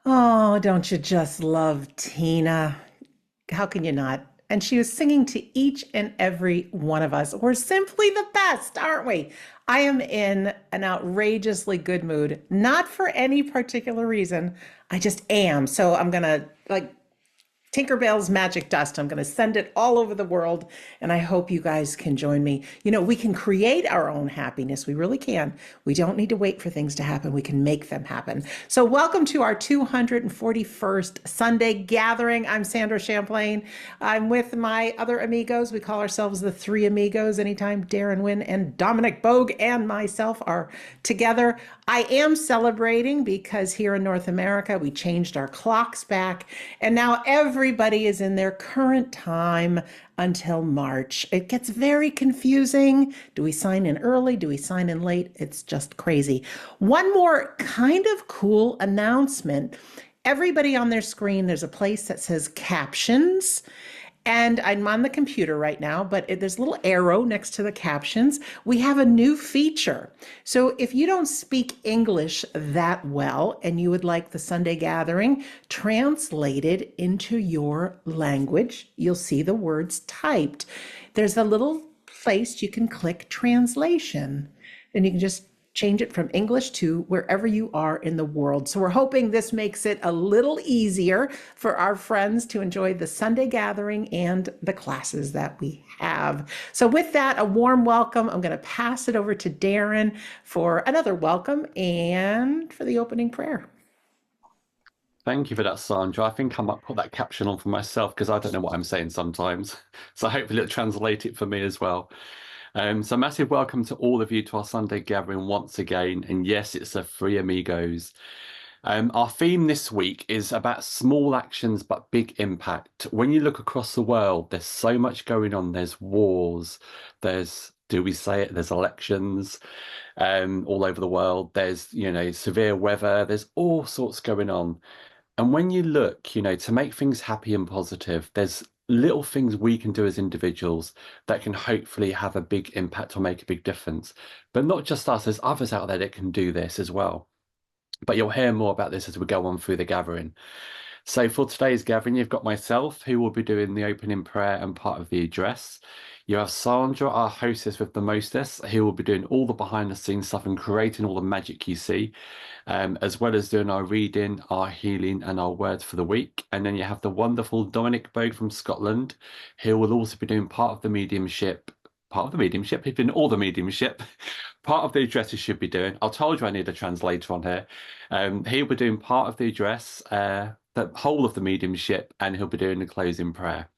Oh, don't you just love Tina? How can you not? And she was singing to each and every one of us. We're simply the best, aren't we? I am in an outrageously good mood, not for any particular reason. I just am. So I'm gonna Tinkerbell's magic dust. I'm going to send it all over the world, and I hope you guys can join me. We can create our own happiness. We really can. We don't need to wait for things to happen. We can make them happen. So, welcome to our 241st Sunday gathering. I'm Sandra Champlain. I'm with my other amigos. We call ourselves the Three Amigos. Anytime Darren Wynn and Dominic Bogue and myself are together, I am celebrating because here in North America, we changed our clocks back, and now everybody is in their current time until March. It gets very confusing. Do we sign in early? Do we sign in late? It's just crazy. One more kind of cool announcement. Everybody on their screen, there's a place that says captions. And I'm on the computer right now, but there's a little arrow next to the captions. We have a new feature. So if you don't speak English that well and you would like the Sunday gathering translated into your language, you'll see the words typed. There's a little place you can click translation, and you can just change it from English to wherever you are in the world. So we're hoping this makes it a little easier for our friends to enjoy the Sunday gathering and the classes that we have. So with that, a warm welcome. I'm going to pass it over to Darren for another welcome and for the opening prayer. Thank you for that, Sandra. I think I might put that caption on for myself because I don't know what I'm saying sometimes. So hopefully it'll translate it for me as well. So massive welcome to all of you to our Sunday gathering once again. And yes, it's the Three Amigos. Our theme this week is about small actions but big impact. When you look across the world, there's so much going on. There's wars, do we say it? There's elections all over the world. There's, severe weather. There's all sorts going on. And when you look, to make things happy and positive, there's little things we can do as individuals that can hopefully have a big impact or make a big difference. But not just us, there's others out there that can do this as well. But you'll hear more about this as we go on through the gathering. So for today's gathering, you've got myself, who will be doing the opening prayer and part of the address. You have Sandra, our hostess with the mostest, who will be doing all the behind the scenes stuff and creating all the magic you see, as well as doing our reading, our healing, and our words for the week. And then you have the wonderful Dominic Bogue from Scotland, who will also be doing part of the mediumship. Part of the mediumship, he's been all the mediumship. Part of the address he should be doing. I told you I need a translator on here. He'll be doing part of the address, the whole of the mediumship, and he'll be doing the closing prayer.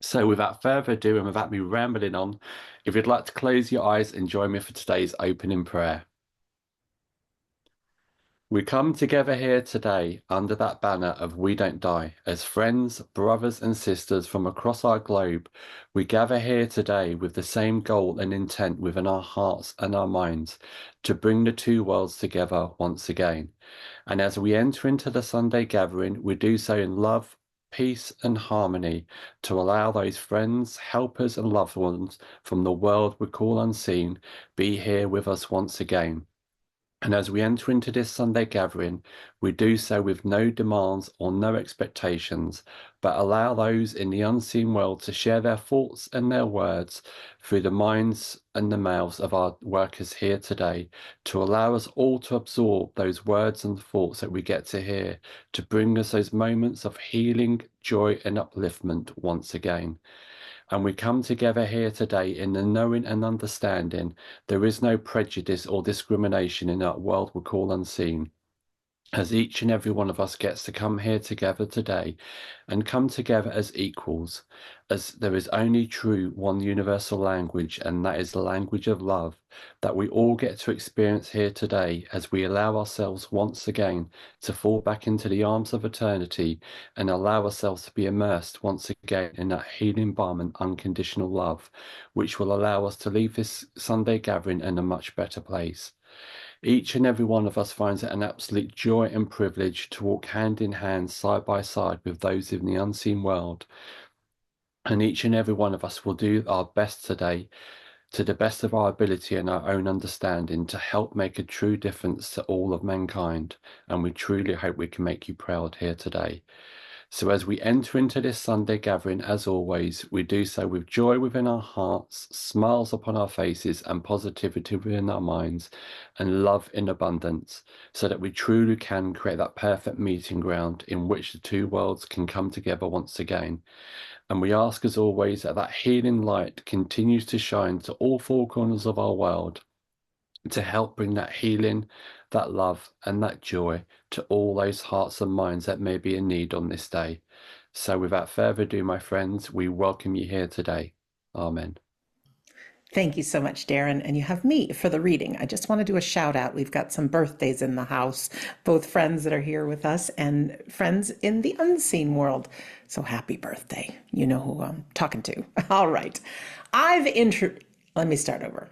So without further ado, and without me rambling on, if you'd like to close your eyes and join me for today's opening prayer. We come together here today under that banner of We Don't Die. As friends, brothers and sisters from across our globe, we gather here today with the same goal and intent within our hearts and our minds to bring the two worlds together once again. And as we enter into the Sunday gathering, we do so in love, peace and harmony to allow those friends, helpers and loved ones from the world we call unseen be here with us once again. And as we enter into this Sunday gathering, we do so with no demands or no expectations, but allow those in the unseen world to share their thoughts and their words through the minds and the mouths of our workers here today, to allow us all to absorb those words and thoughts that we get to hear, to bring us those moments of healing, joy and upliftment once again. And we come together here today in the knowing and understanding there is no prejudice or discrimination in that world we call unseen, as each and every one of us gets to come here together today and come together as equals, as there is only true one universal language, and that is the language of love, that we all get to experience here today as we allow ourselves once again to fall back into the arms of eternity and allow ourselves to be immersed once again in that healing balm and unconditional love, which will allow us to leave this Sunday gathering in a much better place. Each and every one of us finds it an absolute joy and privilege to walk hand in hand, side by side with those in the unseen world. And each and every one of us will do our best today to the best of our ability and our own understanding to help make a true difference to all of mankind. And we truly hope we can make you proud here today. So as we enter into this Sunday gathering, as always, we do so with joy within our hearts, smiles upon our faces, and positivity within our minds, and love in abundance, so that we truly can create that perfect meeting ground in which the two worlds can come together once again. And we ask, as always, that that healing light continues to shine to all four corners of our world, to help bring that healing, that love, and that joy to all those hearts and minds that may be in need on this day. So without further ado, my friends, we welcome you here today. Amen. Thank you so much, Darren. And you have me for the reading. I just want to do a shout out. We've got some birthdays in the house, both friends that are here with us and friends in the unseen world. So happy birthday. You know who I'm talking to. All right. Let me start over.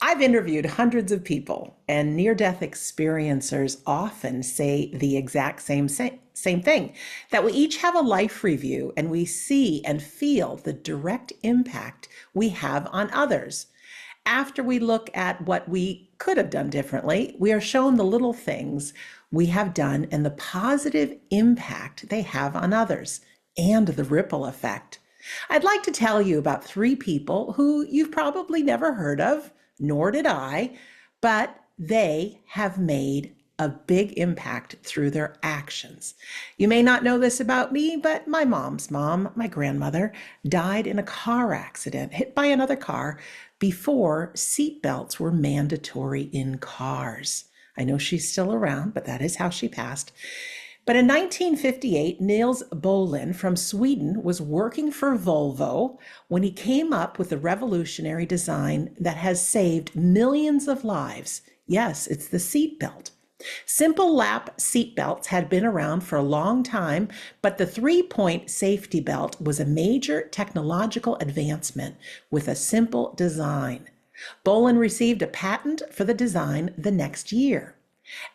I've interviewed hundreds of people, and near-death experiencers often say the exact same thing, that we each have a life review and we see and feel the direct impact we have on others. After we look at what we could have done differently, we are shown the little things we have done and the positive impact they have on others and the ripple effect. I'd like to tell you about three people who you've probably never heard of, nor did I, but they have made a big impact through their actions. You may not know this about me, but my mom's mom, my grandmother, died in a car accident, hit by another car before seatbelts were mandatory in cars. I know she's still around, but that is how she passed. But in 1958, Niels Bohlin from Sweden was working for Volvo when he came up with a revolutionary design that has saved millions of lives. Yes, it's the seatbelt. Simple lap seatbelts had been around for a long time, but the three-point safety belt was a major technological advancement with a simple design. Bohlin received a patent for the design the next year.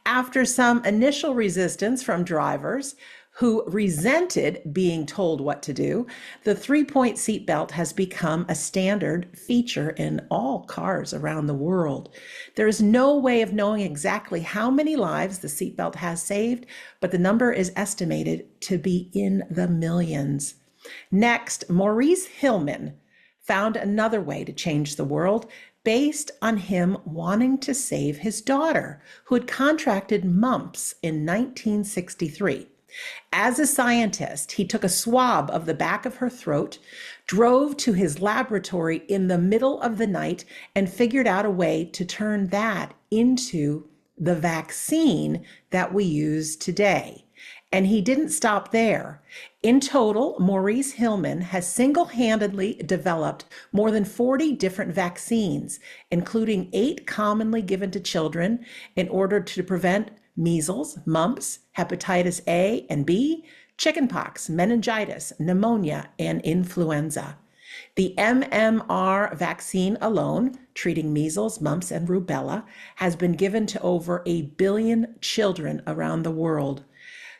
After some initial resistance from drivers who resented being told what to do, the three-point seatbelt has become a standard feature in all cars around the world. There is no way of knowing exactly how many lives the seatbelt has saved, but the number is estimated to be in the millions. Next, Maurice Hillman found another way to change the world based on him wanting to save his daughter, who had contracted mumps in 1963. As a scientist, he took a swab of the back of her throat, drove to his laboratory in the middle of the night, and figured out a way to turn that into the vaccine that we use today. And he didn't stop there. In total, Maurice Hillman has single-handedly developed more than 40 different vaccines, including 8 commonly given to children in order to prevent measles, mumps, hepatitis A and B, chickenpox, meningitis, pneumonia, and influenza. The MMR vaccine alone, treating measles, mumps, and rubella, has been given to over 1 billion children around the world.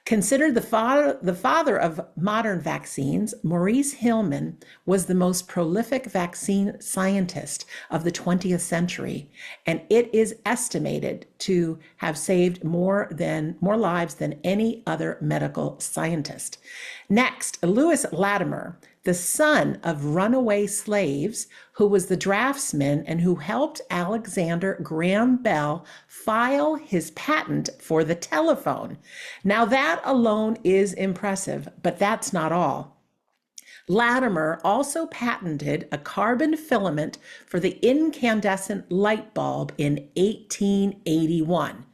Considered the father of modern vaccines, Maurice Hillman was the most prolific vaccine scientist of the 20th century, and it is estimated to have saved more lives than any other medical scientist. Next, Lewis Latimer, the son of runaway slaves, who was the draftsman and who helped Alexander Graham Bell file his patent for the telephone. Now that alone is impressive, but that's not all. Latimer also patented a carbon filament for the incandescent light bulb in 1881.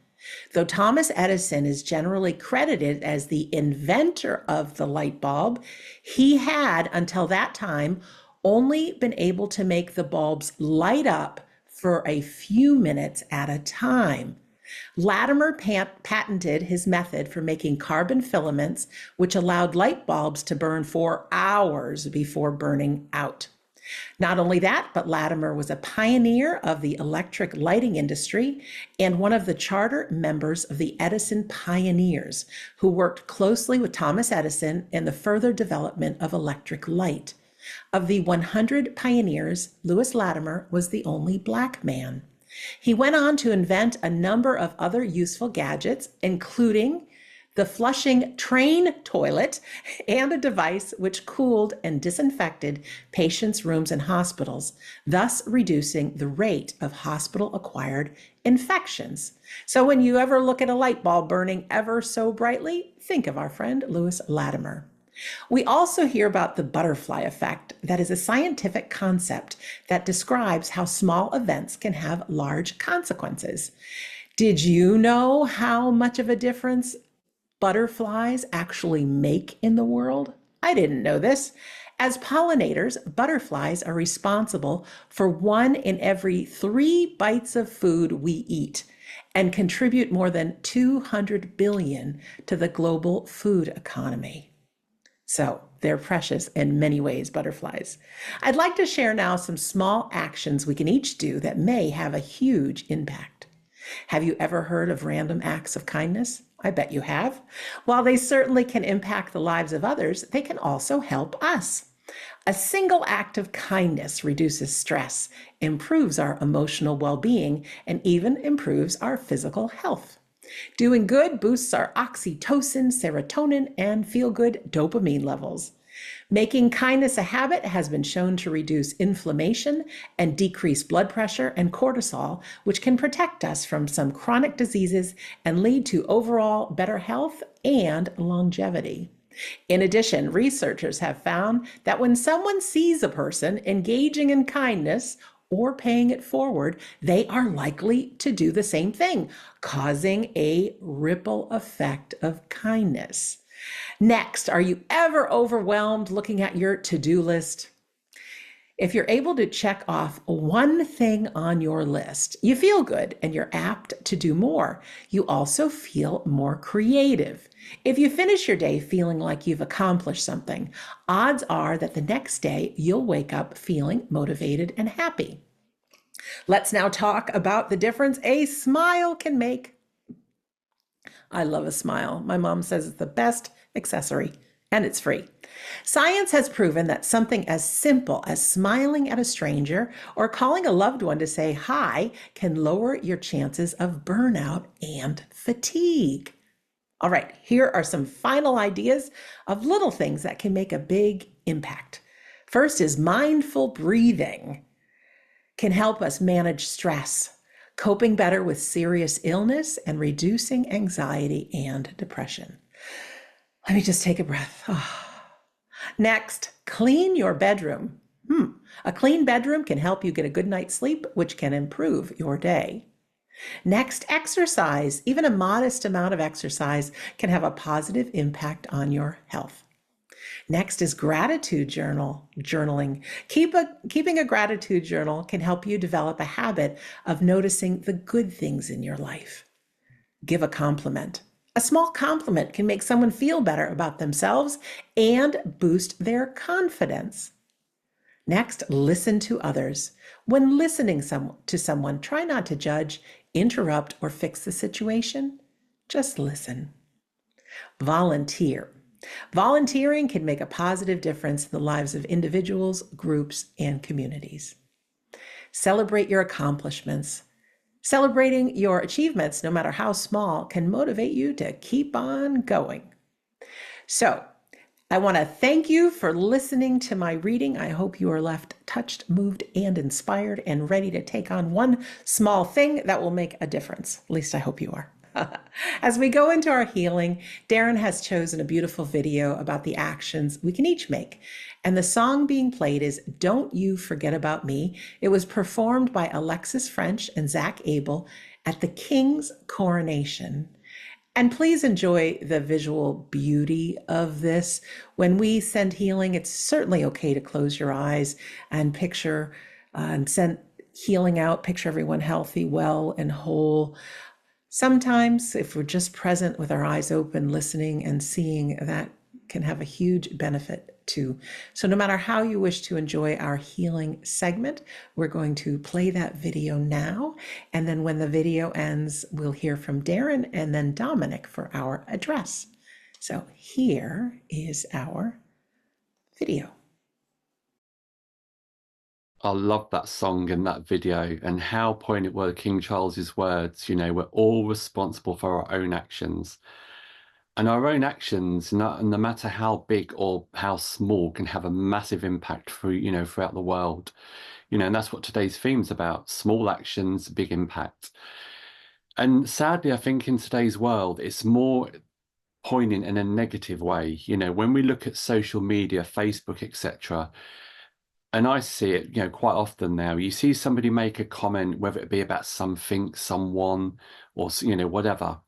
Though Thomas Edison is generally credited as the inventor of the light bulb, he had, until that time, only been able to make the bulbs light up for a few minutes at a time. Latimer patented his method for making carbon filaments, which allowed light bulbs to burn for hours before burning out. Not only that, but Latimer was a pioneer of the electric lighting industry and one of the charter members of the Edison Pioneers, who worked closely with Thomas Edison in the further development of electric light. Of the 100 pioneers, Lewis Latimer was the only Black man. He went on to invent a number of other useful gadgets, including the flushing train toilet and a device which cooled and disinfected patients' rooms in hospitals, thus reducing the rate of hospital-acquired infections. So when you ever look at a light bulb burning ever so brightly, think of our friend Lewis Latimer. We also hear about the butterfly effect. That is a scientific concept that describes how small events can have large consequences. Did you know how much of a difference butterflies actually make in the world? I didn't know this. As pollinators, butterflies are responsible for 1 in every 3 bites of food we eat and contribute more than 200 billion to the global food economy. So they're precious in many ways, butterflies. I'd like to share now some small actions we can each do that may have a huge impact. Have you ever heard of random acts of kindness? I bet you have. While they certainly can impact the lives of others, they can also help us. A single act of kindness reduces stress, improves our emotional well-being, and even improves our physical health. Doing good boosts our oxytocin, serotonin, and feel-good dopamine levels. Making kindness a habit has been shown to reduce inflammation and decrease blood pressure and cortisol, which can protect us from some chronic diseases and lead to overall better health and longevity. In addition, researchers have found that when someone sees a person engaging in kindness or paying it forward, they are likely to do the same thing, causing a ripple effect of kindness. Next, are you ever overwhelmed looking at your to-do list? If you're able to check off one thing on your list, you feel good and you're apt to do more. You also feel more creative. If you finish your day feeling like you've accomplished something, odds are that the next day you'll wake up feeling motivated and happy. Let's now talk about the difference a smile can make. I love a smile. My mom says it's the best accessory, and it's free. Science has proven that something as simple as smiling at a stranger or calling a loved one to say hi can lower your chances of burnout and fatigue. All right, here are some final ideas of little things that can make a big impact. First is mindful breathing can help us manage stress, coping better with serious illness, and reducing anxiety and depression. Let me just take a breath. Next, clean your bedroom. A clean bedroom can help you get a good night's sleep, which can improve your day. Next, exercise. Even a modest amount of exercise can have a positive impact on your health. Next is gratitude journaling. Keeping a gratitude journal can help you develop a habit of noticing the good things in your life. Give a compliment. A small compliment can make someone feel better about themselves and boost their confidence. Next, listen to others. When listening to someone, try not to judge, interrupt, or fix the situation. Just listen. Volunteer. Volunteering can make a positive difference in the lives of individuals, groups, and communities. Celebrate your accomplishments. Celebrating your achievements, no matter how small, can motivate you to keep on going. So, I want to thank you for listening to my reading. I hope you are left touched, moved, and inspired and ready to take on one small thing that will make a difference. At least I hope you are. As we go into our healing, Darren has chosen a beautiful video about the actions we can each make. And the song being played is Don't You Forget About Me. It was performed by Alexis French and Zach Abel at the King's coronation. And please enjoy the visual beauty of this. When we send healing, it's certainly okay to close your eyes and picture and send healing out, picture everyone healthy, well, and whole. Sometimes, if we're just present with our eyes open, listening and seeing, that can have a huge benefit too. So no matter how you wish to enjoy our healing segment, we're going to play that video now. And then when the video ends, we'll hear from Darren and then Dominic for our address. So here is our video. I love that song and that video and how poignant were King Charles's words. We're all responsible for our own actions. And our own actions, no matter how big or how small, can have a massive impact throughout the world. And that's what today's theme's about. Small actions, big impact. And sadly, I think in today's world, it's more poignant in a negative way. When we look at social media, Facebook, etc., and I see it, quite often now. You see somebody make a comment, whether it be about something, someone, or whatever.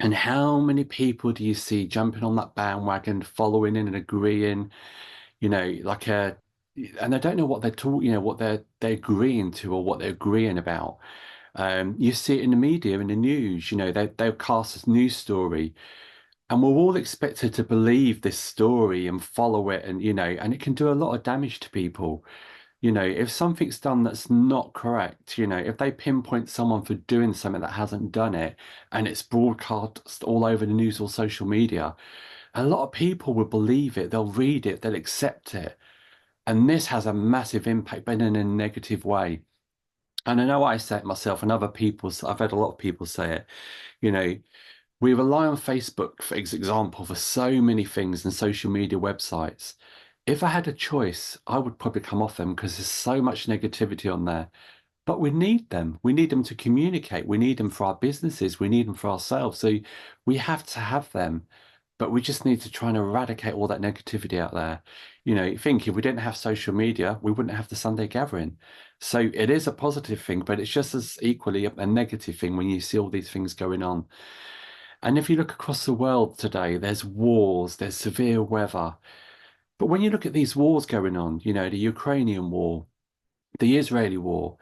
And how many people do you see jumping on that bandwagon, following in and agreeing, like and I don't know what they're talking, what they're agreeing to or what they're agreeing about. You see it in the media, in the news, they'll cast a news story, and we're all expected to believe this story and follow it, and it can do a lot of damage to people. If something's done that's not correct, if they pinpoint someone for doing something that hasn't done it and it's broadcast all over the news or social media, a lot of people will believe it, they'll read it, they'll accept it. And this has a massive impact, but in a negative way. And I know I say it myself and other people, I've heard a lot of people say it, you know, we rely on Facebook, for example, for so many things and social media websites. If I had a choice, I would probably come off them because there's so much negativity on there. But we need them. We need them to communicate. We need them for our businesses. We need them for ourselves. So we have to have them. But we just need to try and eradicate all that negativity out there. Think if we didn't have social media, we wouldn't have the Sunday gathering. So it is a positive thing, but it's just as equally a negative thing when you see all these things going on. And if you look across the world today, there's wars, there's severe weather. But when you look at these wars going on, the Ukrainian war, the Israeli war,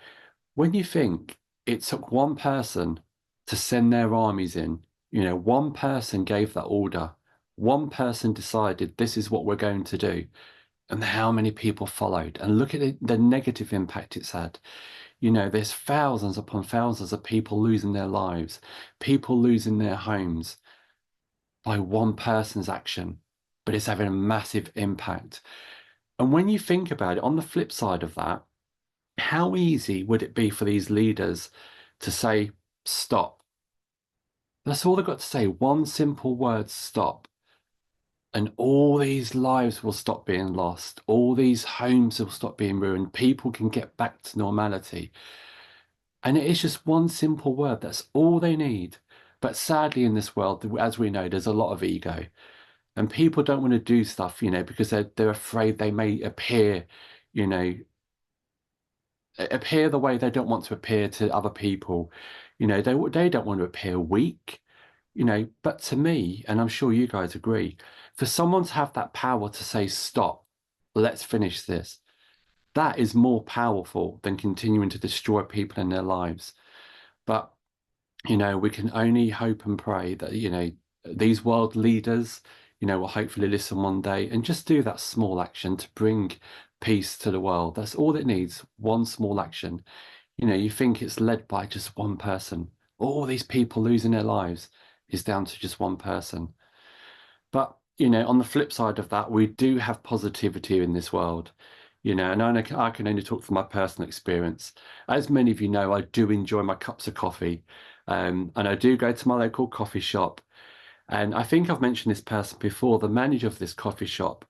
when you think it took one person to send their armies in, one person gave that order, one person decided this is what we're going to do, and how many people followed, and look at the negative impact it's had. There's thousands upon thousands of people losing their lives, people losing their homes by one person's action, but it's having a massive impact. And when you think about it, on the flip side of that, how easy would it be for these leaders to say, stop? That's all they've got to say. One simple word, stop. And all these lives will stop being lost. All these homes will stop being ruined. People can get back to normality. And it is just one simple word. That's all they need. But sadly, in this world, as we know, there's a lot of ego. And people don't want to do stuff, because they're afraid they may you know, appear the way they don't want to appear to other people. They don't want to appear weak, but to me, and I'm sure you guys agree, for someone to have that power to say, stop, let's finish this, that is more powerful than continuing to destroy people in their lives. But, we can only hope and pray that, these world leaders, will hopefully listen one day and just do that small action to bring peace to the world. That's all it needs, one small action. You think it's led by just one person. All these people losing their lives is down to just one person. But, on the flip side of that, we do have positivity in this world, and I can only talk from my personal experience. As many of you know, I do enjoy my cups of coffee, and I do go to my local coffee shop. And I think I've mentioned this person before, the manager of this coffee shop.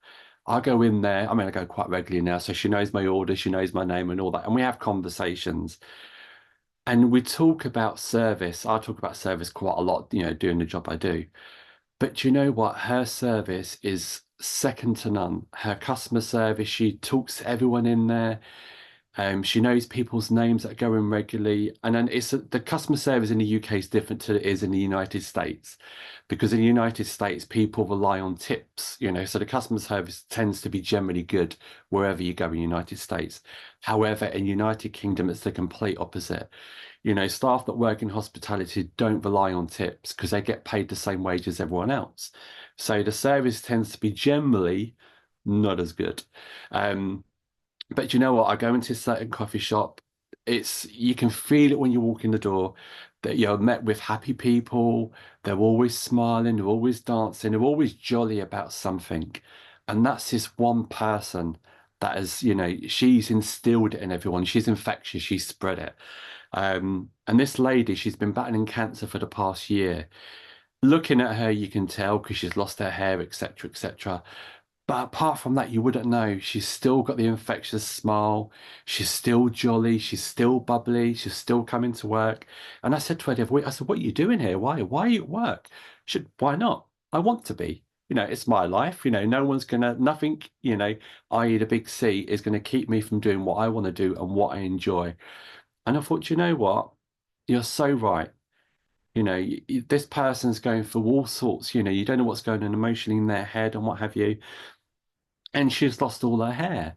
I go in there, I mean, I go quite regularly now, so she knows my order, she knows my name and all that, and we have conversations. And we talk about service. I talk about service quite a lot, doing the job I do. But you know what? Her service is second to none. Her customer service, she talks to everyone in there. She knows people's names that go in regularly, and then the customer service in the UK is different to it is in the United States, because in the United States people rely on tips, so the customer service tends to be generally good wherever you go in the United States. However, in United Kingdom, it's the complete opposite. Staff that work in hospitality don't rely on tips because they get paid the same wage as everyone else. So the service tends to be generally not as good. But you know what? I go into a certain coffee shop. You can feel it when you walk in the door that you're met with happy people. They're always smiling, they're always dancing, they're always jolly about something. And that's this one person that has, she's instilled it in everyone. She's infectious. She's spread it. And this lady, she's been battling cancer for the past year. Looking at her, you can tell because she's lost her hair, etc., etc. But apart from that, you wouldn't know. She's still got the infectious smile. She's still jolly. She's still bubbly. She's still coming to work. And I said to her the other week, I said, "What are you doing here? Why? Why are you at work? Why not? I want to be. It's my life. No one's gonna, nothing, i.e. the big C, is gonna keep me from doing what I want to do and what I enjoy." And I thought, you know what? You're so right. This person's going through all sorts, you don't know what's going on emotionally in their head and what have you. And she's lost all her hair.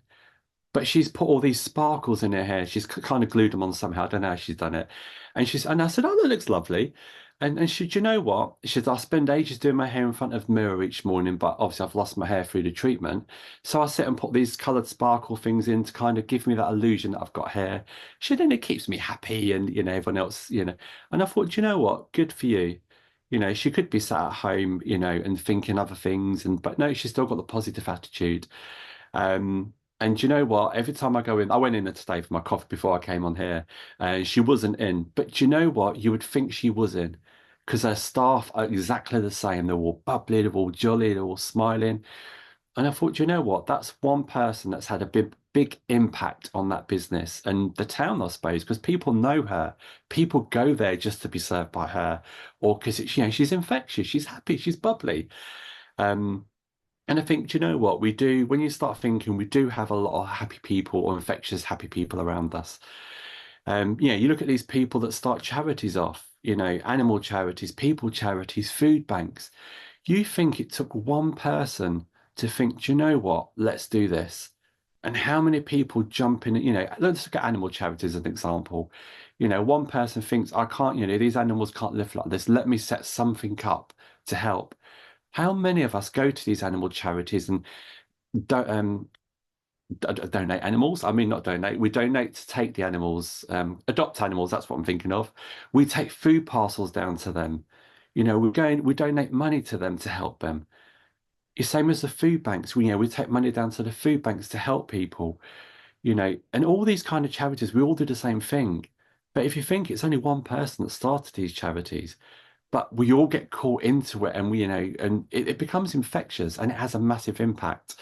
But she's put all these sparkles in her hair. She's kind of glued them on somehow. I don't know how she's done it. And I said, "Oh, that looks lovely." And she, "Do you know what?" She said, "I spend ages doing my hair in front of the mirror each morning, but obviously I've lost my hair through the treatment. So I sit and put these coloured sparkle things in to kind of give me that illusion that I've got hair." She then it keeps me happy and everyone else. And I thought, "Do you know what? Good for you." She could be sat at home, and thinking other things, but no, she's still got the positive attitude. And do you know what? Every time I go in, I went in there today for my coffee before I came on here, and she wasn't in. But do you know what? You would think she was in, because her staff are exactly the same. They're all bubbly, they're all jolly, they're all smiling. And I thought, do you know what? That's one person that's had a big impact on that business and the town, I suppose, because people know her. People go there just to be served by her, or because it's, she's infectious, she's happy, she's bubbly. Um, and I think, do you know what we do when you start thinking we do have a lot of happy people or infectious happy people around us. You look at these people that start charities off, animal charities, people charities, food banks. You think it took one person to think, "Do you know what? Let's do this." And how many people jump in, let's look at animal charities as an example. One person thinks, "I can't, these animals can't live like this. Let me set something up to help." How many of us go to these animal charities and don't donate animals? I mean, not donate. We donate to take the animals, adopt animals. That's what I'm thinking of. We take food parcels down to them. We donate money to them to help them. It's same as the food banks. We take money down to the food banks to help people. And all these kind of charities, we all do the same thing. But if you think it's only one person that started these charities, but we all get caught into it and and it becomes infectious and it has a massive impact.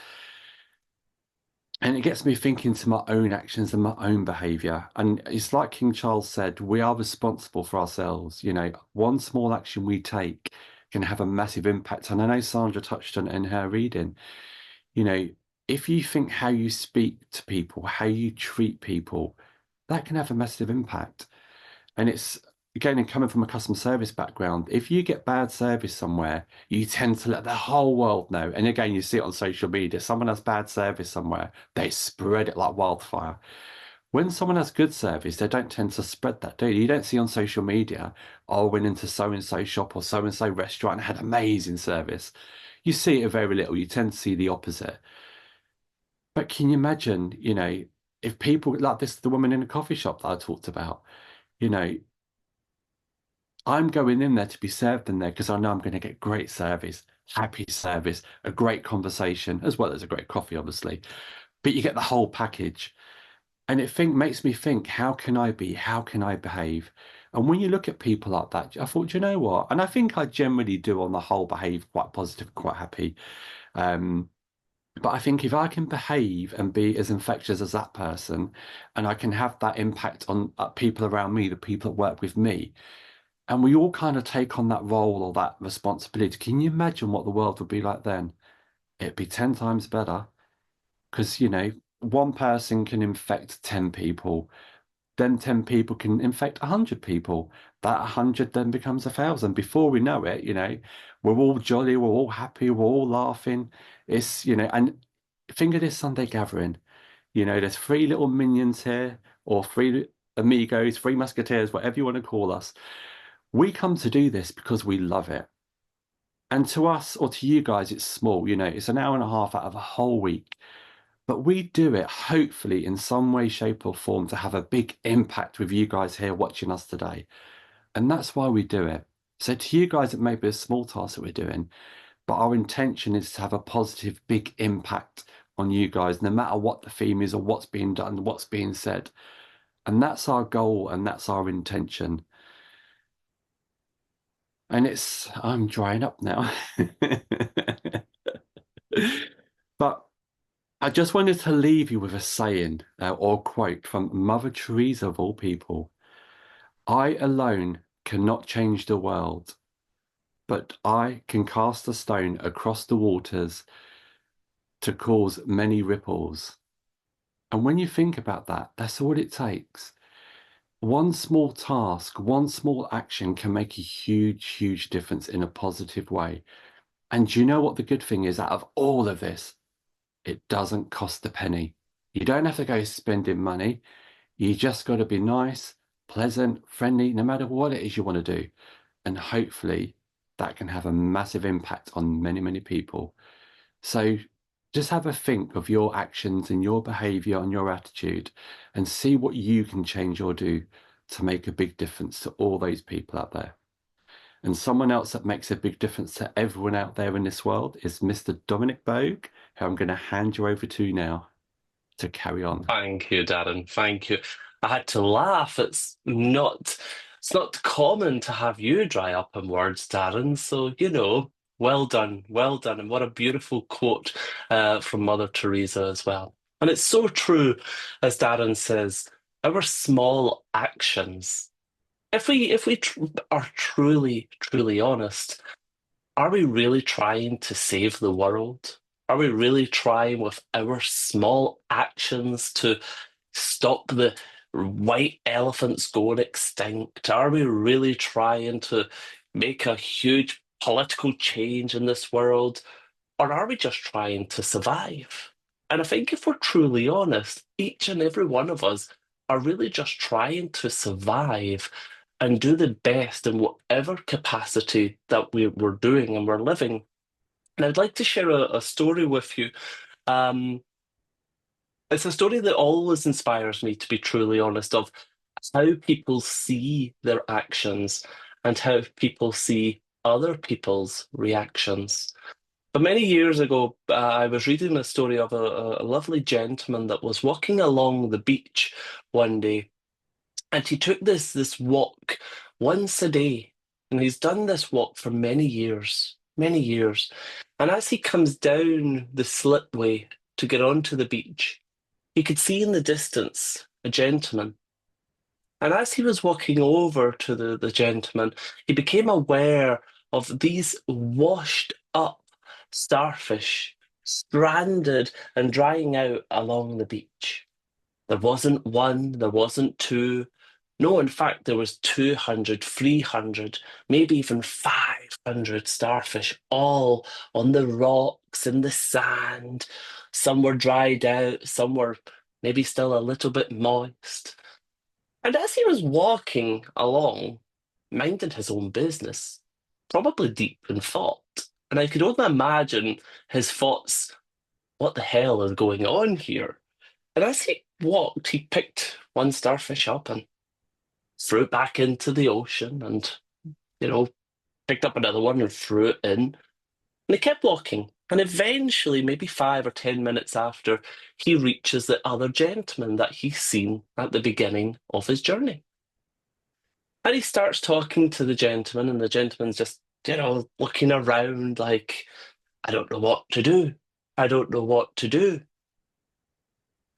And it gets me thinking to my own actions and my own behavior. And it's like King Charles said, we are responsible for ourselves. One small action we take can have a massive impact. And I know Sandra touched on it in her reading. You know, if you think how you speak to people, how you treat people, that can have a massive impact. And it's again, and coming from a customer service background, if you get bad service somewhere, you tend to let the whole world know. And again, you see it on social media. Someone has bad service somewhere, they spread it like wildfire. When someone has good service, they don't tend to spread that, do you? You don't see on social media, "Oh, I went into so and so shop or so and so restaurant and had amazing service." You see it very little. You tend to see the opposite. But can you imagine, if people like this, the woman in the coffee shop that I talked about, you know, I'm going in there to be served in there because I know I'm going to get great service, happy service, a great conversation, as well as a great coffee, obviously. But you get the whole package. And makes me think, how can I be? How can I behave? And when you look at people like that, I thought, you know what? And I think I generally do on the whole behave quite positive, quite happy. Um, but I think if I can behave and be as infectious as that person, and I can have that impact on people around me, the people that work with me, and we all kind of take on that role or that responsibility. Can you imagine what the world would be like then? It'd be 10 times better because, one person can infect 10 people, then 10 people can infect 100 people. That 100 then becomes 1,000. Before we know it, we're all jolly, we're all happy, we're all laughing. And think of this Sunday gathering. There's three little minions here, or three amigos, three musketeers, whatever you want to call us. We come to do this because we love it. And to us or to you guys, it's small, it's an hour and a half out of a whole week. But we do it hopefully in some way, shape, or form to have a big impact with you guys here watching us today. And that's why we do it. So to you guys, it may be a small task that we're doing, but our intention is to have a positive, big impact on you guys, no matter what the theme is or what's being done, what's being said. And that's our goal and that's our intention. And I'm drying up now. But I just wanted to leave you with a saying or quote from Mother Teresa of all people. I alone cannot change the world, but I can cast a stone across the waters to cause many ripples. And when you think about that, that's all it takes. One small task, one small action can make a huge, huge difference in a positive way. And do you know what the good thing is out of all of this? It doesn't cost a penny. You don't have to go spending money. You just got to be nice, pleasant, friendly, no matter what it is you want to do. And hopefully that can have a massive impact on many, many people. So just have a think of your actions and your behavior and your attitude and see what you can change or do to make a big difference to all those people out there. And someone else that makes a big difference to everyone out there in this world is Mr. Dominic Bogue, who I'm going to hand you over to now to carry on. Thank you, Darren. Thank you. I had to laugh. It's not common to have you dry up on words, Darren. So, well done, well done. And what a beautiful quote from Mother Teresa as well. And it's so true, as Darren says, our small actions. If we are truly, truly honest, are we really trying to save the world? Are we really trying with our small actions to stop the white elephants going extinct? Are we really trying to make a huge political change in this world? Or are we just trying to survive? And I think if we're truly honest, each and every one of us are really just trying to survive and do the best in whatever capacity that we're doing and we're living. And I'd like to share a story with you. Um, it's a story that always inspires me, to be truly honest, of how people see their actions and how people see other people's reactions. But many years ago, I was reading a story of a lovely gentleman that was walking along the beach one day, and he took this walk once a day, and he's done this walk for many years, many years. And as he comes down the slipway to get onto the beach, he could see in the distance a gentleman. And as he was walking over to the gentleman, he became aware of these washed up starfish stranded and drying out along the beach. There wasn't one, there wasn't two. No, in fact, there was 200, 300, maybe even 500 starfish, all on the rocks, in the sand. Some were dried out, some were maybe still a little bit moist. And as he was walking along, minding his own business, probably deep in thought, and I could only imagine his thoughts, what the hell is going on here? And as he walked, he picked one starfish up and threw it back into the ocean and, you know, picked up another one and threw it in. And he kept walking. And eventually, maybe 5 or 10 minutes after, he reaches the other gentleman that he's seen at the beginning of his journey. And he starts talking to the gentleman, and the gentleman's just, looking around like, I don't know what to do. I don't know what to do.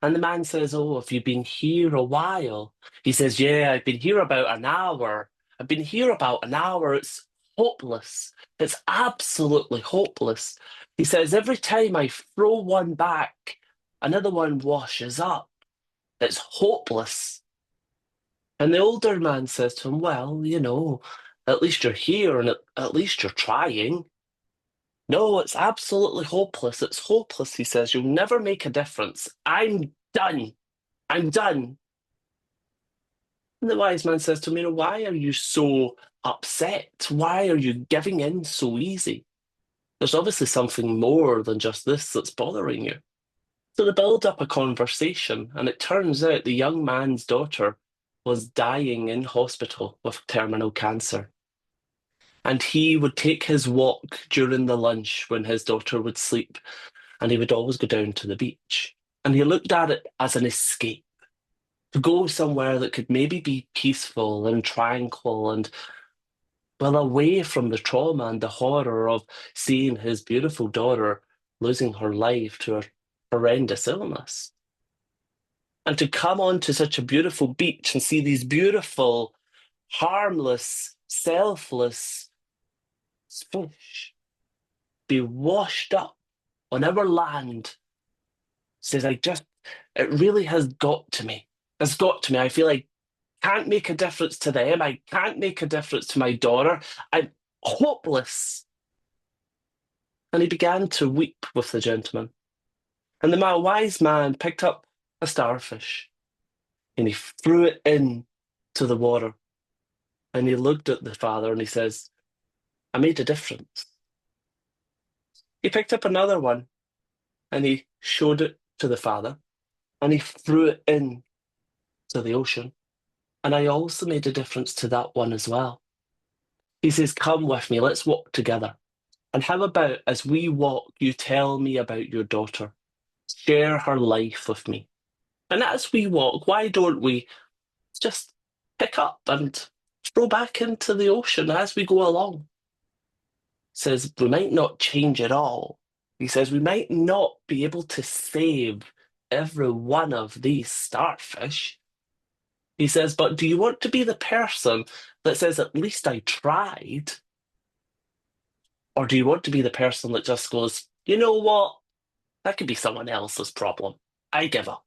And the man says, Oh, have you been here a while? He says, Yeah, I've been here about an hour. I've been here about an hour. It's hopeless. It's absolutely hopeless. He says, Every time I throw one back, another one washes up. It's hopeless. And the older man says to him, Well, at least you're here and at least you're trying. No, it's absolutely hopeless. It's hopeless, he says. You'll never make a difference. I'm done. I'm done. And the wise man says to him, Why are you so upset? Why are you giving in so easy? There's obviously something more than just this that's bothering you. So they build up a conversation, and it turns out the young man's daughter was dying in hospital with terminal cancer. And he would take his walk during the lunch when his daughter would sleep. and he would always go down to the beach. And he looked at it as an escape, to go somewhere that could maybe be peaceful and tranquil and, well, away from the trauma and the horror of seeing his beautiful daughter losing her life to a horrendous illness. And to come onto such a beautiful beach and see these beautiful, harmless, selfless fish be washed up on our land, says, it really has got to me. It's got to me. I feel like I can't make a difference to them. I can't make a difference to my daughter. I'm hopeless. And he began to weep with the gentleman. And the wise man picked up a starfish and he threw it into the water. And he looked at the father and he says, I made a difference. He picked up another one and he showed it to the father and he threw it into the ocean. And I also made a difference to that one as well. He says, come with me, let's walk together. And how about as we walk, you tell me about your daughter? Share her life with me. And as we walk, why don't we just pick up and throw back into the ocean as we go along? Says we might not change it all. He says we might not be able to save every one of these starfish. He says, but do you want to be the person that says, at least I tried? Or do you want to be the person that just goes, you know what? That could be someone else's problem. I give up.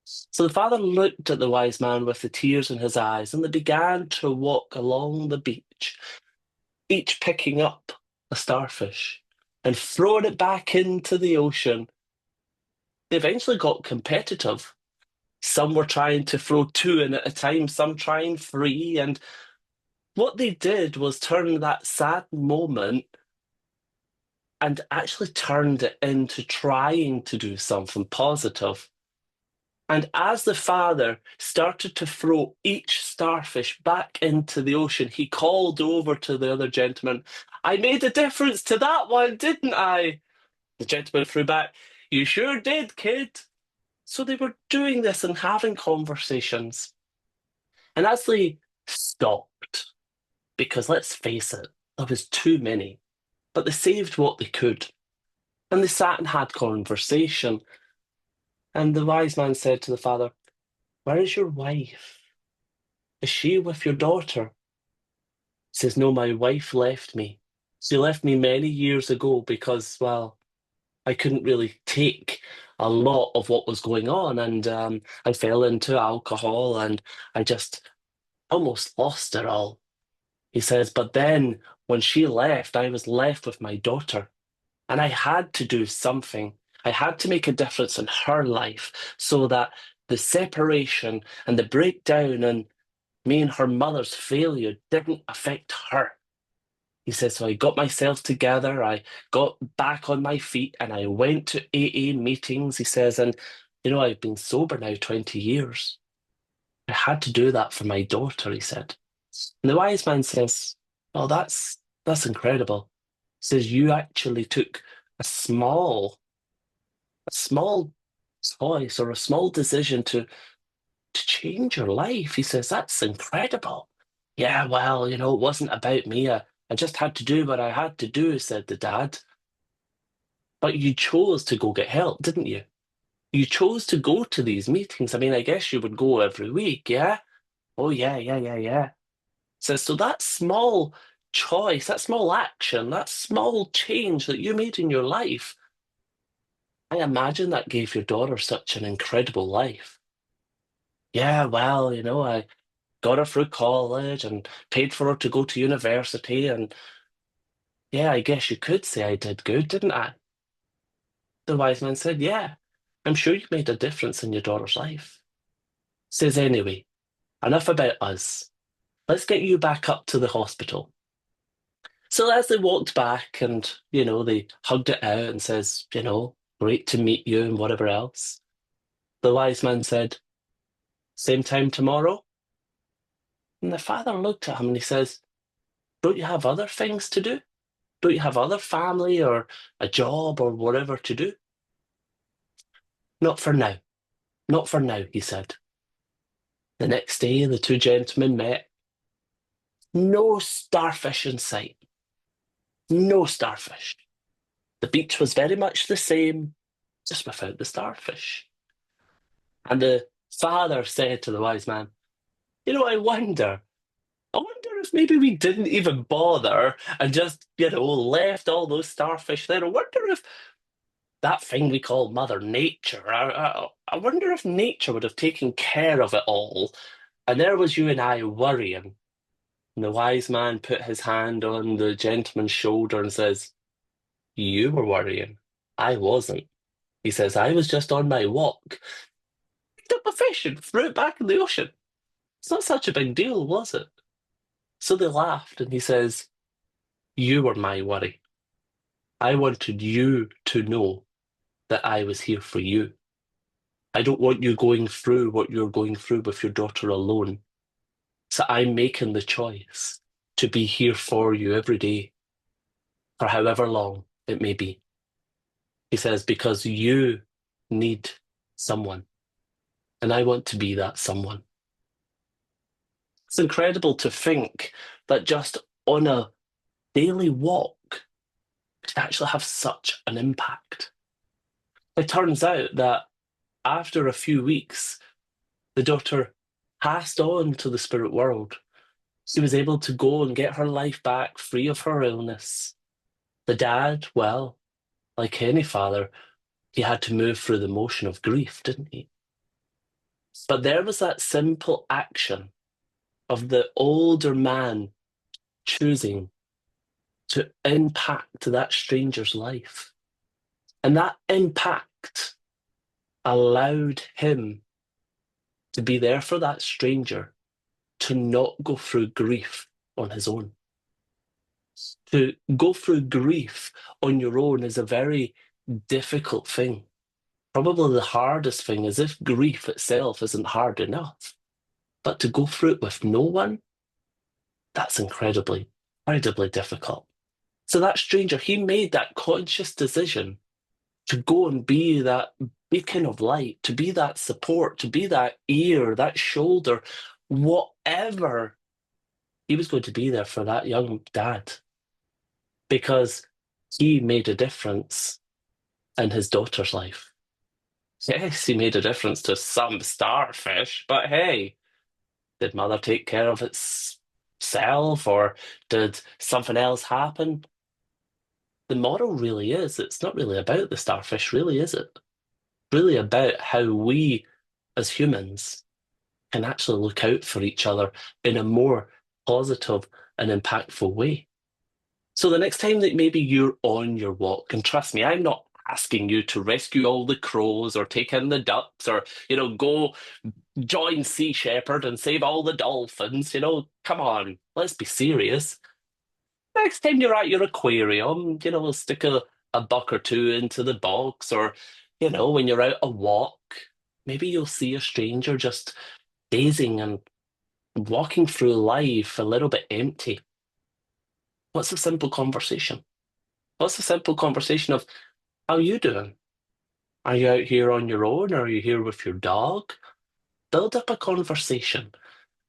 So the father looked at the wise man with the tears in his eyes, and they began to walk along the beach, each picking up a starfish and throwing it back into the ocean. They eventually got competitive. Some were trying to throw 2 in at a time, some trying 3. And what they did was turn that sad moment and actually turned it into trying to do something positive. And as the father started to throw each starfish back into the ocean, he called over to the other gentleman, I made a difference to that one, didn't I? The gentleman threw back, you sure did, kid. So they were doing this and having conversations. And as they stopped, because let's face it, there was too many, but they saved what they could. And they sat and had conversation. And the wise man said to the father, where is your wife? Is she with your daughter? He says, no, my wife left me. She left me many years ago because, well, I couldn't really take a lot of what was going on, and I fell into alcohol and I just almost lost it all. He says, but then when she left, I was left with my daughter, and I had to do something. I had to make a difference in her life so that the separation and the breakdown and me and her mother's failure didn't affect her. He says, so I got myself together, I got back on my feet, and I went to AA meetings, he says, and, I've been sober now 20 years. I had to do that for my daughter, he said. And the wise man says, well, that's incredible. He says, you actually took a small choice or a small decision to change your life. He says, that's incredible. Yeah, well, it wasn't about me. I just had to do what I had to do, said the dad. But you chose to go get help, didn't you? You chose to go to these meetings. I mean, I guess you would go every week, yeah? Oh, yeah. So that small choice, that small action, that small change that you made in your life, I imagine that gave your daughter such an incredible life. Yeah, well, I got her through college and paid for her to go to university, and yeah, I guess you could say I did good, didn't I? The wise man said, yeah, I'm sure you made a difference in your daughter's life. Says, anyway, enough about us. Let's get you back up to the hospital. So as they walked back and, they hugged it out and says, great to meet you and whatever else, the wise man said, same time tomorrow? And the father looked at him and he says, don't you have other things to do? Don't you have other family or a job or whatever to do? Not for now. Not for now, he said. The next day, the two gentlemen met. No starfish in sight. No starfish. The beach was very much the same, just without the starfish. And the father said to the wise man, you know, I wonder if maybe we didn't even bother and just, left all those starfish there. I wonder if that thing we call Mother Nature, I wonder if nature would have taken care of it all. And there was you and I worrying. And the wise man put his hand on the gentleman's shoulder and says, you were worrying. I wasn't. He says, I was just on my walk. Picked up a fish and threw it back in the ocean. It's not such a big deal, was it? So they laughed and he says, you were my worry. I wanted you to know that I was here for you. I don't want you going through what you're going through with your daughter alone. So I'm making the choice to be here for you every day, for however long it may be. He says, because you need someone, and I want to be that someone. It's incredible to think that just on a daily walk could actually have such an impact. It turns out that after a few weeks, the daughter passed on to the spirit world. She was able to go and get her life back free of her illness. The dad, well, like any father, he had to move through the motion of grief, didn't he? But there was that simple action of the older man choosing to impact that stranger's life. And that impact allowed him to be there for that stranger, to not go through grief on his own. To go through grief on your own is a very difficult thing. Probably the hardest thing is if grief itself isn't hard enough. But to go through it with no one, that's incredibly, incredibly difficult. So that stranger, he made that conscious decision to go and be that beacon of light, to be that support, to be that ear, that shoulder, whatever. He was going to be there for that young dad because he made a difference in his daughter's life. Yes, he made a difference to some starfish, but hey, did mother take care of itself or did something else happen? The moral really is, it's not really about the starfish, really, is it? Really about how we as humans can actually look out for each other in a more positive and impactful way. So the next time that maybe you're on your walk, and trust me, I'm not asking you to rescue all the crows or take in the ducks or, go join Sea Shepherd and save all the dolphins. Come on, let's be serious. Next time you're at your aquarium, we'll stick a buck or two into the box, or, when you're out a walk, maybe you'll see a stranger just gazing and walking through life a little bit empty. What's a simple conversation? What's a simple conversation of, how are you doing? Are you out here on your own? Or are you here with your dog? Build up a conversation.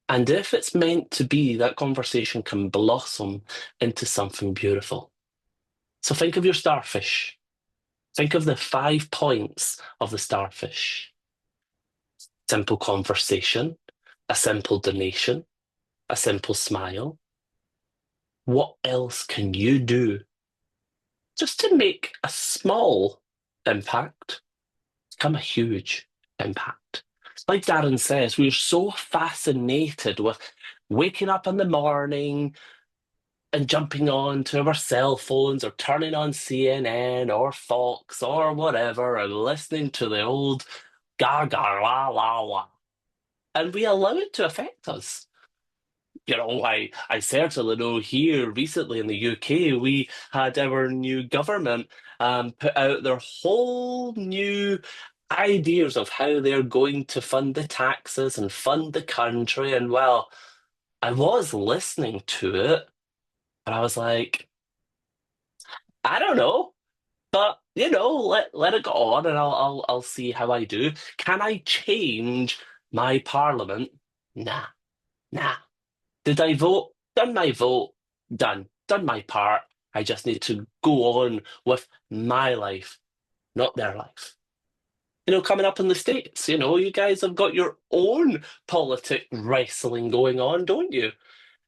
And if it's meant to be, that conversation can blossom into something beautiful. So think of your starfish. Think of the 5 points of the starfish. Simple conversation, a simple donation, a simple smile. What else can you do just to make a small impact become a huge impact? Like Darren says, we're so fascinated with waking up in the morning and jumping on to our cell phones or turning on CNN or Fox or whatever and listening to the old gaga la la la. And we allow it to affect us. I certainly know here recently in the UK, we had our new government put out their whole new ideas of how they're going to fund the taxes and fund the country. And well, I was listening to it, and I was like, I don't know. But let it go on, and I'll see how I do. Can I change my parliament? Nah, nah. Did I vote? Done my vote. Done. Done my part. I just need to go on with my life, not their life. Coming up in the States, you guys have got your own politic wrestling going on, don't you?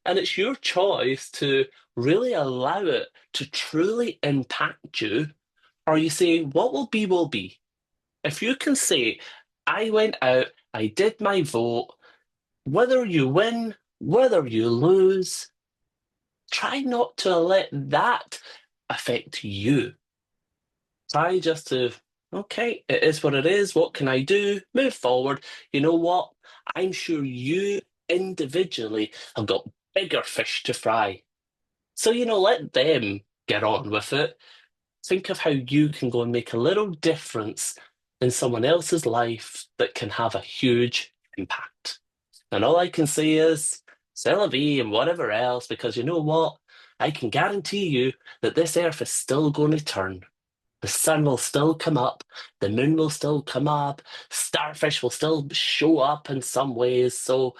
And it's your choice to really allow it to truly impact you, or you say, what will be, will be. If you can say, I went out, I did my vote, whether you win, whether you lose, try not to let that affect you. Try just to, okay, it is what it is. What can I do? Move forward. You know what? I'm sure you individually have got bigger fish to fry. So, let them get on with it. Think of how you can go and make a little difference in someone else's life that can have a huge impact. And all I can say is, c'est la vie and whatever else, because you know what? I can guarantee you that this earth is still going to turn. The sun will still come up, the moon will still come up, starfish will still show up in some ways. So,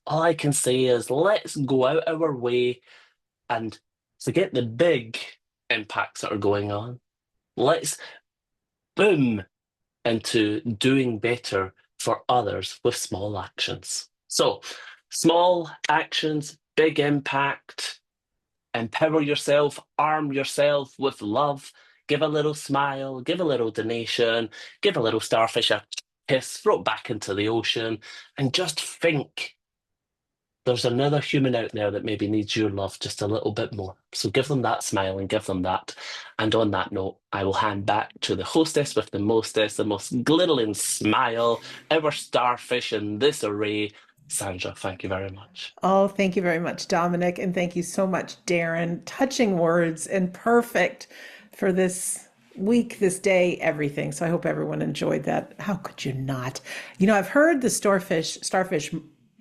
all I can say is let's go out our way and forget the big impacts that are going on. Let's boom into doing better for others with small actions. So, small actions, big impact. Empower yourself, arm yourself with love, give a little smile, give a little donation, give a little starfish a kiss, throw it back into the ocean, and just think there's another human out there that maybe needs your love just a little bit more. So give them that smile and give them that. And on that note, I will hand back to the hostess with the mostest, the most glittering smile, our starfish in this array. Sandra, thank you very much. Oh, thank you very much, Dominic. And thank you so much, Darren. Touching words and perfect for this week, this day, everything. So I hope everyone enjoyed that. How could you not? I've heard the starfish,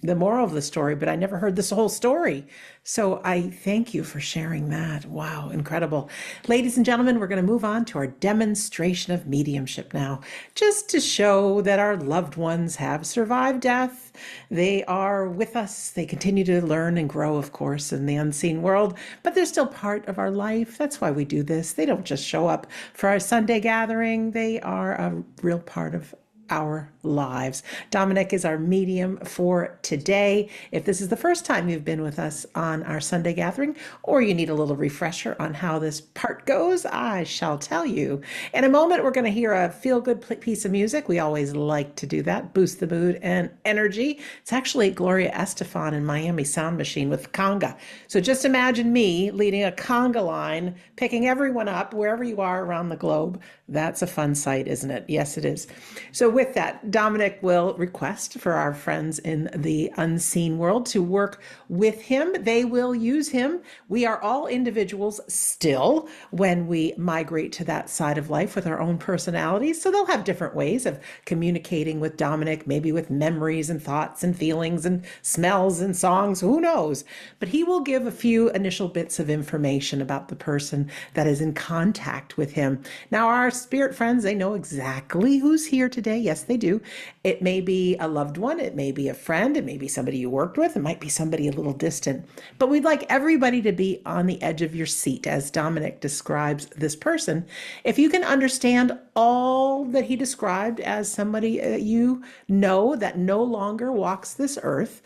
the moral of the story, but I never heard this whole story. So I thank you for sharing that. Wow, incredible. Ladies and gentlemen, we're going to move on to our demonstration of mediumship now, just to show that our loved ones have survived death. They are with us. They continue to learn and grow, of course, in the unseen world, but they're still part of our life. That's why we do this. They don't just show up for our Sunday gathering. They are a real part of our lives. Dominic is our medium for today. If this is the first time you've been with us on our Sunday gathering, or you need a little refresher on how this part goes, I shall tell you. In a moment, we're going to hear a feel-good piece of music. We always like to do that, boost the mood and energy. It's actually Gloria Estefan in Miami Sound Machine with conga. So just imagine me leading a conga line, picking everyone up wherever you are around the globe. That's a fun sight, isn't it? Yes, it is. So with that, Dominic will request for our friends in the unseen world to work with him. They will use him. We are all individuals still when we migrate to that side of life with our own personalities. So they'll have different ways of communicating with Dominic, maybe with memories and thoughts and feelings and smells and songs, who knows? But he will give a few initial bits of information about the person that is in contact with him. Now, our spirit friends, they know exactly who's here today. Yes, they do. It may be a loved one. It may be a friend. It may be somebody you worked with. It might be somebody a little distant. But we'd like everybody to be on the edge of your seat as Dominic describes this person. If you can understand all that he described as somebody you know that no longer walks this earth,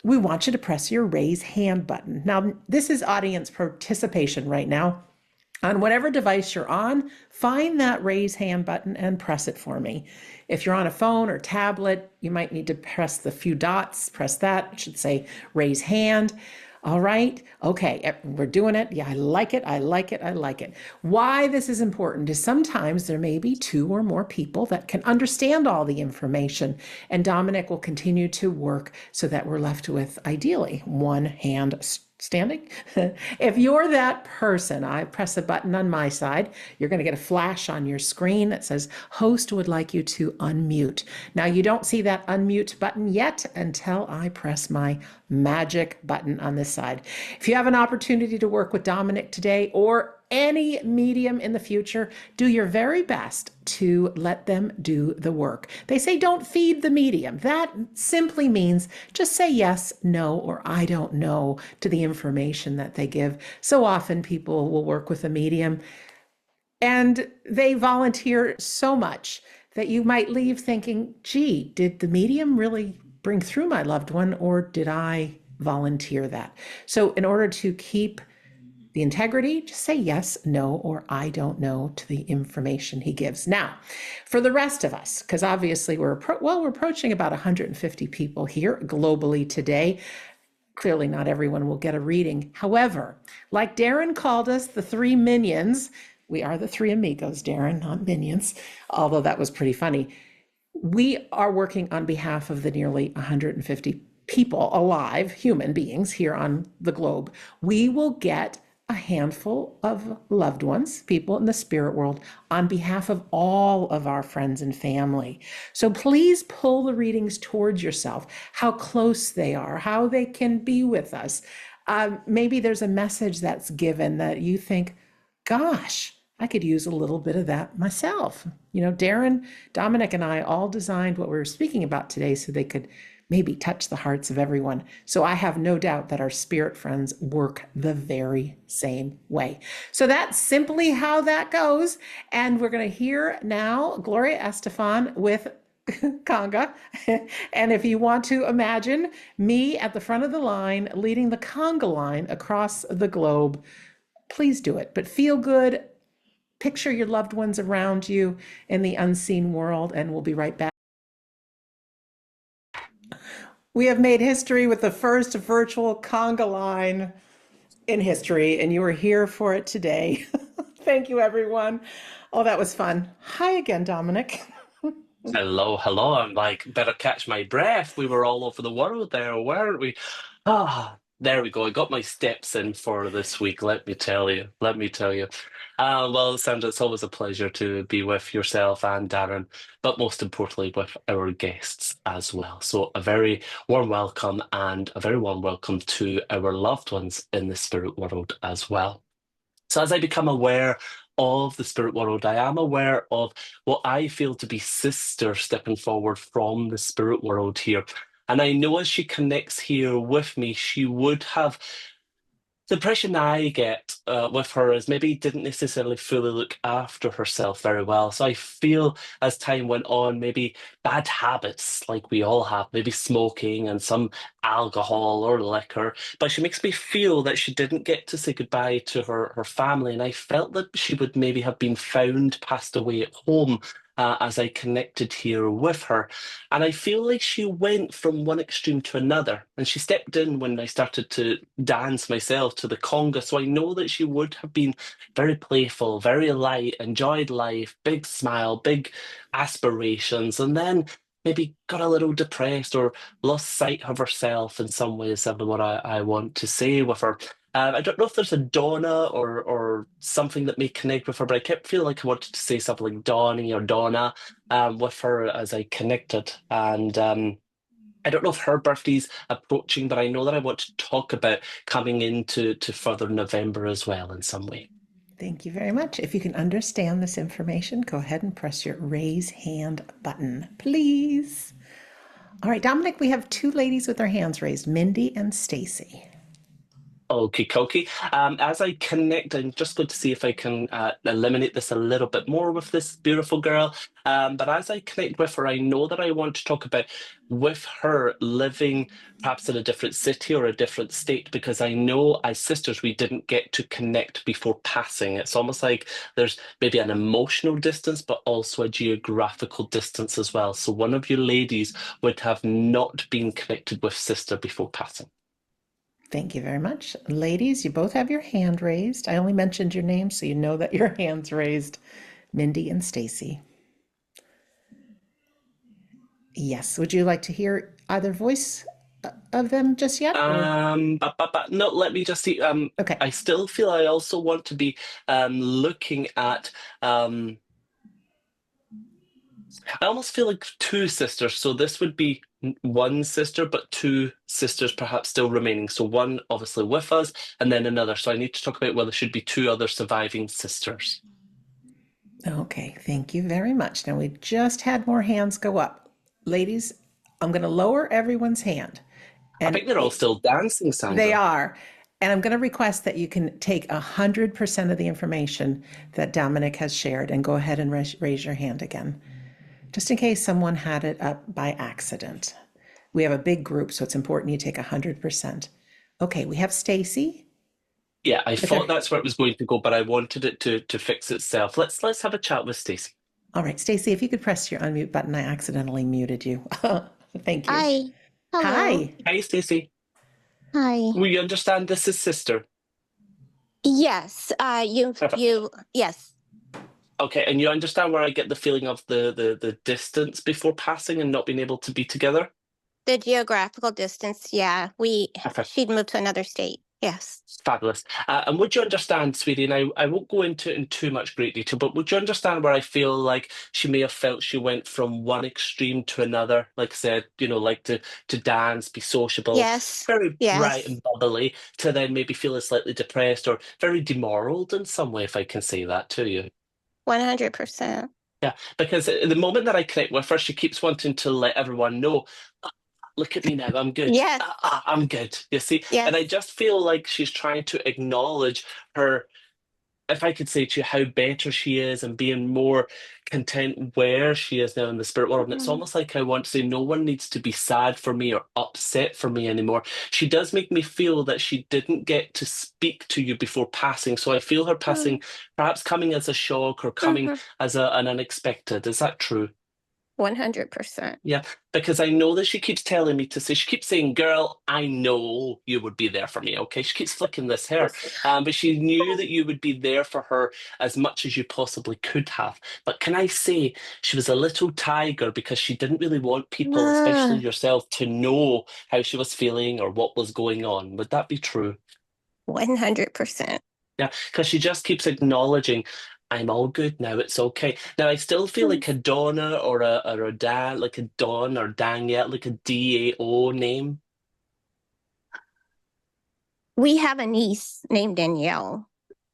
we want you to press your raise hand button. Now, this is audience participation right now. On whatever device you're on, find that raise hand button and press it for me. If you're on a phone or tablet, you might need to press the few dots, press that. It should say raise hand. All right. Okay. We're doing it. Yeah, I like it. I like it. I like it. Why this is important is sometimes there may be two or more people that can understand all the information, and Dominic will continue to work so that we're left with, ideally, one hand standing? If you're that person, I press a button on my side. You're going to get a flash on your screen that says host would like you to unmute. Now, you don't see that unmute button yet until I press my magic button on this side. If you have an opportunity to work with Dominic today or any medium in the future, do your very best to let them do the work. They say don't feed the medium. That simply means just say yes, no, or I don't know to the information that they give. So often people will work with a medium and they volunteer so much that you might leave thinking, gee, did the medium really bring through my loved one, or did I volunteer that? So in order to keep the integrity, just say yes, no, or I don't know to the information he gives. Now, for the rest of us, because obviously we're approaching about 150 people here globally today. Clearly not everyone will get a reading. However, like Darren called us the three minions, we are the three amigos, Darren, not minions, although that was pretty funny. We are working on behalf of the nearly 150 people alive, human beings here on the globe. We will get a handful of loved ones, people in the spirit world, on behalf of all of our friends and family. So please pull the readings towards yourself, how close they are, how they can be with us. Maybe there's a message that's given that you think, gosh, I could use a little bit of that myself. You know, Darren, Dominic, and I all designed what we were speaking about today so they could maybe touch the hearts of everyone. So I have no doubt that our spirit friends work the very same way. So that's simply how that goes. And we're going to hear now Gloria Estefan with conga. And if you want to imagine me at the front of the line leading the conga line across the globe, please do it. But feel good. Picture your loved ones around you in the unseen world, and we'll be right back. We have made history with the first virtual conga line in history, and you are here for it today. Thank you, everyone. Oh, that was fun. Hi again, Dominic. Hello, hello. I'm like, better catch my breath. We were all over the world there, weren't we? Ah, there we go. I got my steps in for this week, let me tell you. Let me tell you. Well, Sandra, it's always a pleasure to be with yourself and Darren, but most importantly with our guests as well. So a very warm welcome and a very warm welcome to our loved ones in the spirit world as well. So as I become aware of the spirit world, I am aware of what I feel to be Sister stepping forward from the spirit world here. And I know as she connects here with me, she would have the impression I get with her is maybe didn't necessarily fully look after herself very well. So I feel as time went on, maybe bad habits like we all have, maybe smoking and some alcohol or liquor. But she makes me feel that she didn't get to say goodbye to her family. And I felt that she would maybe have been found passed away at home. As I connected here with her. And I feel like she went from one extreme to another. And she stepped in when I started to dance myself to the conga. So I know that she would have been very playful, very light, enjoyed life, big smile, big aspirations. And then maybe got a little depressed or lost sight of herself in some ways, is what I want to say with her. I don't know if there's a Donna or something that may connect with her, but I kept feeling like I wanted to say something like Donnie or Donna with her as I connected. And I don't know if her birthday's approaching, but I know that I want to talk about coming into further November as well in some way. Thank you very much. If you can understand this information, go ahead and press your raise hand button, please. All right, Dominic, we have two ladies with their hands raised, Mindy and Stacy. Okie dokie. As I connect, I'm just going to see if I can eliminate this a little bit more with this beautiful girl. But as I connect with her, I know that I want to talk about with her living perhaps in a different city or a different state, because I know as sisters, we didn't get to connect before passing. It's almost like there's maybe an emotional distance, but also a geographical distance as well. So one of you ladies would have not been connected with sister before passing. Thank you very much. Ladies, you both have your hand raised. I only mentioned your name so you know that your hand's raised. Mindy and Stacy. Yes, would you like to hear either voice of them just yet? No, let me just see. Okay. I still feel I also want to be looking at I almost feel like two sisters. So this would be one sister, but two sisters perhaps still remaining. So one obviously with us, and then another. So I need to talk about whether there should be two other surviving sisters. Okay, thank you very much. Now we just had more hands go up. Ladies, I'm going to lower everyone's hand. I And think they're all still dancing, they Sandra. are. And I'm going to request that you can take 100% of the information that Dominic has shared and go ahead and raise your hand again, just in case someone had it up by accident. We have a big group, so it's important you take 100%. Okay, we have Stacy. Yeah, I With her. thought that's where it was going to go, but I wanted it to fix itself. Let's have a chat with Stacey. All right, Stacy, if you could press your unmute button, I accidentally muted you. Thank you. Hi. Hello. Hi. Hey, Stacey. Hi. We understand this is sister. Yes. Yes. Okay, and you understand where I get the feeling of the distance before passing and not being able to be together? The geographical distance. Yeah. Okay. She'd moved to another state. Yes. Fabulous. And would you understand, sweetie, and I won't go into it in too much great detail, but would you understand where I feel like she may have felt she went from one extreme to another? Like I said, like to dance, be sociable, Yes. very bright Yes. and bubbly, to then maybe feeling slightly depressed or very demoralized in some way, if I can say that to you. 100%. Yeah, because the moment that I connect with her, she keeps wanting to let everyone know, look at me now, I'm good. Yes. I'm good, you see? Yes. And I just feel like she's trying to acknowledge her, if I could say to you, how better she is and being more content where she is now in the spirit world. And it's almost like I want to say, no one needs to be sad for me or upset for me anymore. She does make me feel that she didn't get to speak to you before passing. So I feel her passing perhaps coming as a shock or coming as an unexpected. Is that true? 100%. Yeah, because I know that she keeps telling me to say, she keeps saying, girl, I know you would be there for me, okay? She keeps flicking this hair. But she knew that you would be there for her as much as you possibly could have. But can I say, she was a little tiger because she didn't really want people, especially yourself, to know how she was feeling or what was going on. Would that be true? 100%. Yeah, because she just keeps acknowledging, I'm all good now, it's okay. Now, I still feel like a Donna or a Dan, like a Don or Danielle, like a DAO name. We have a niece named Danielle.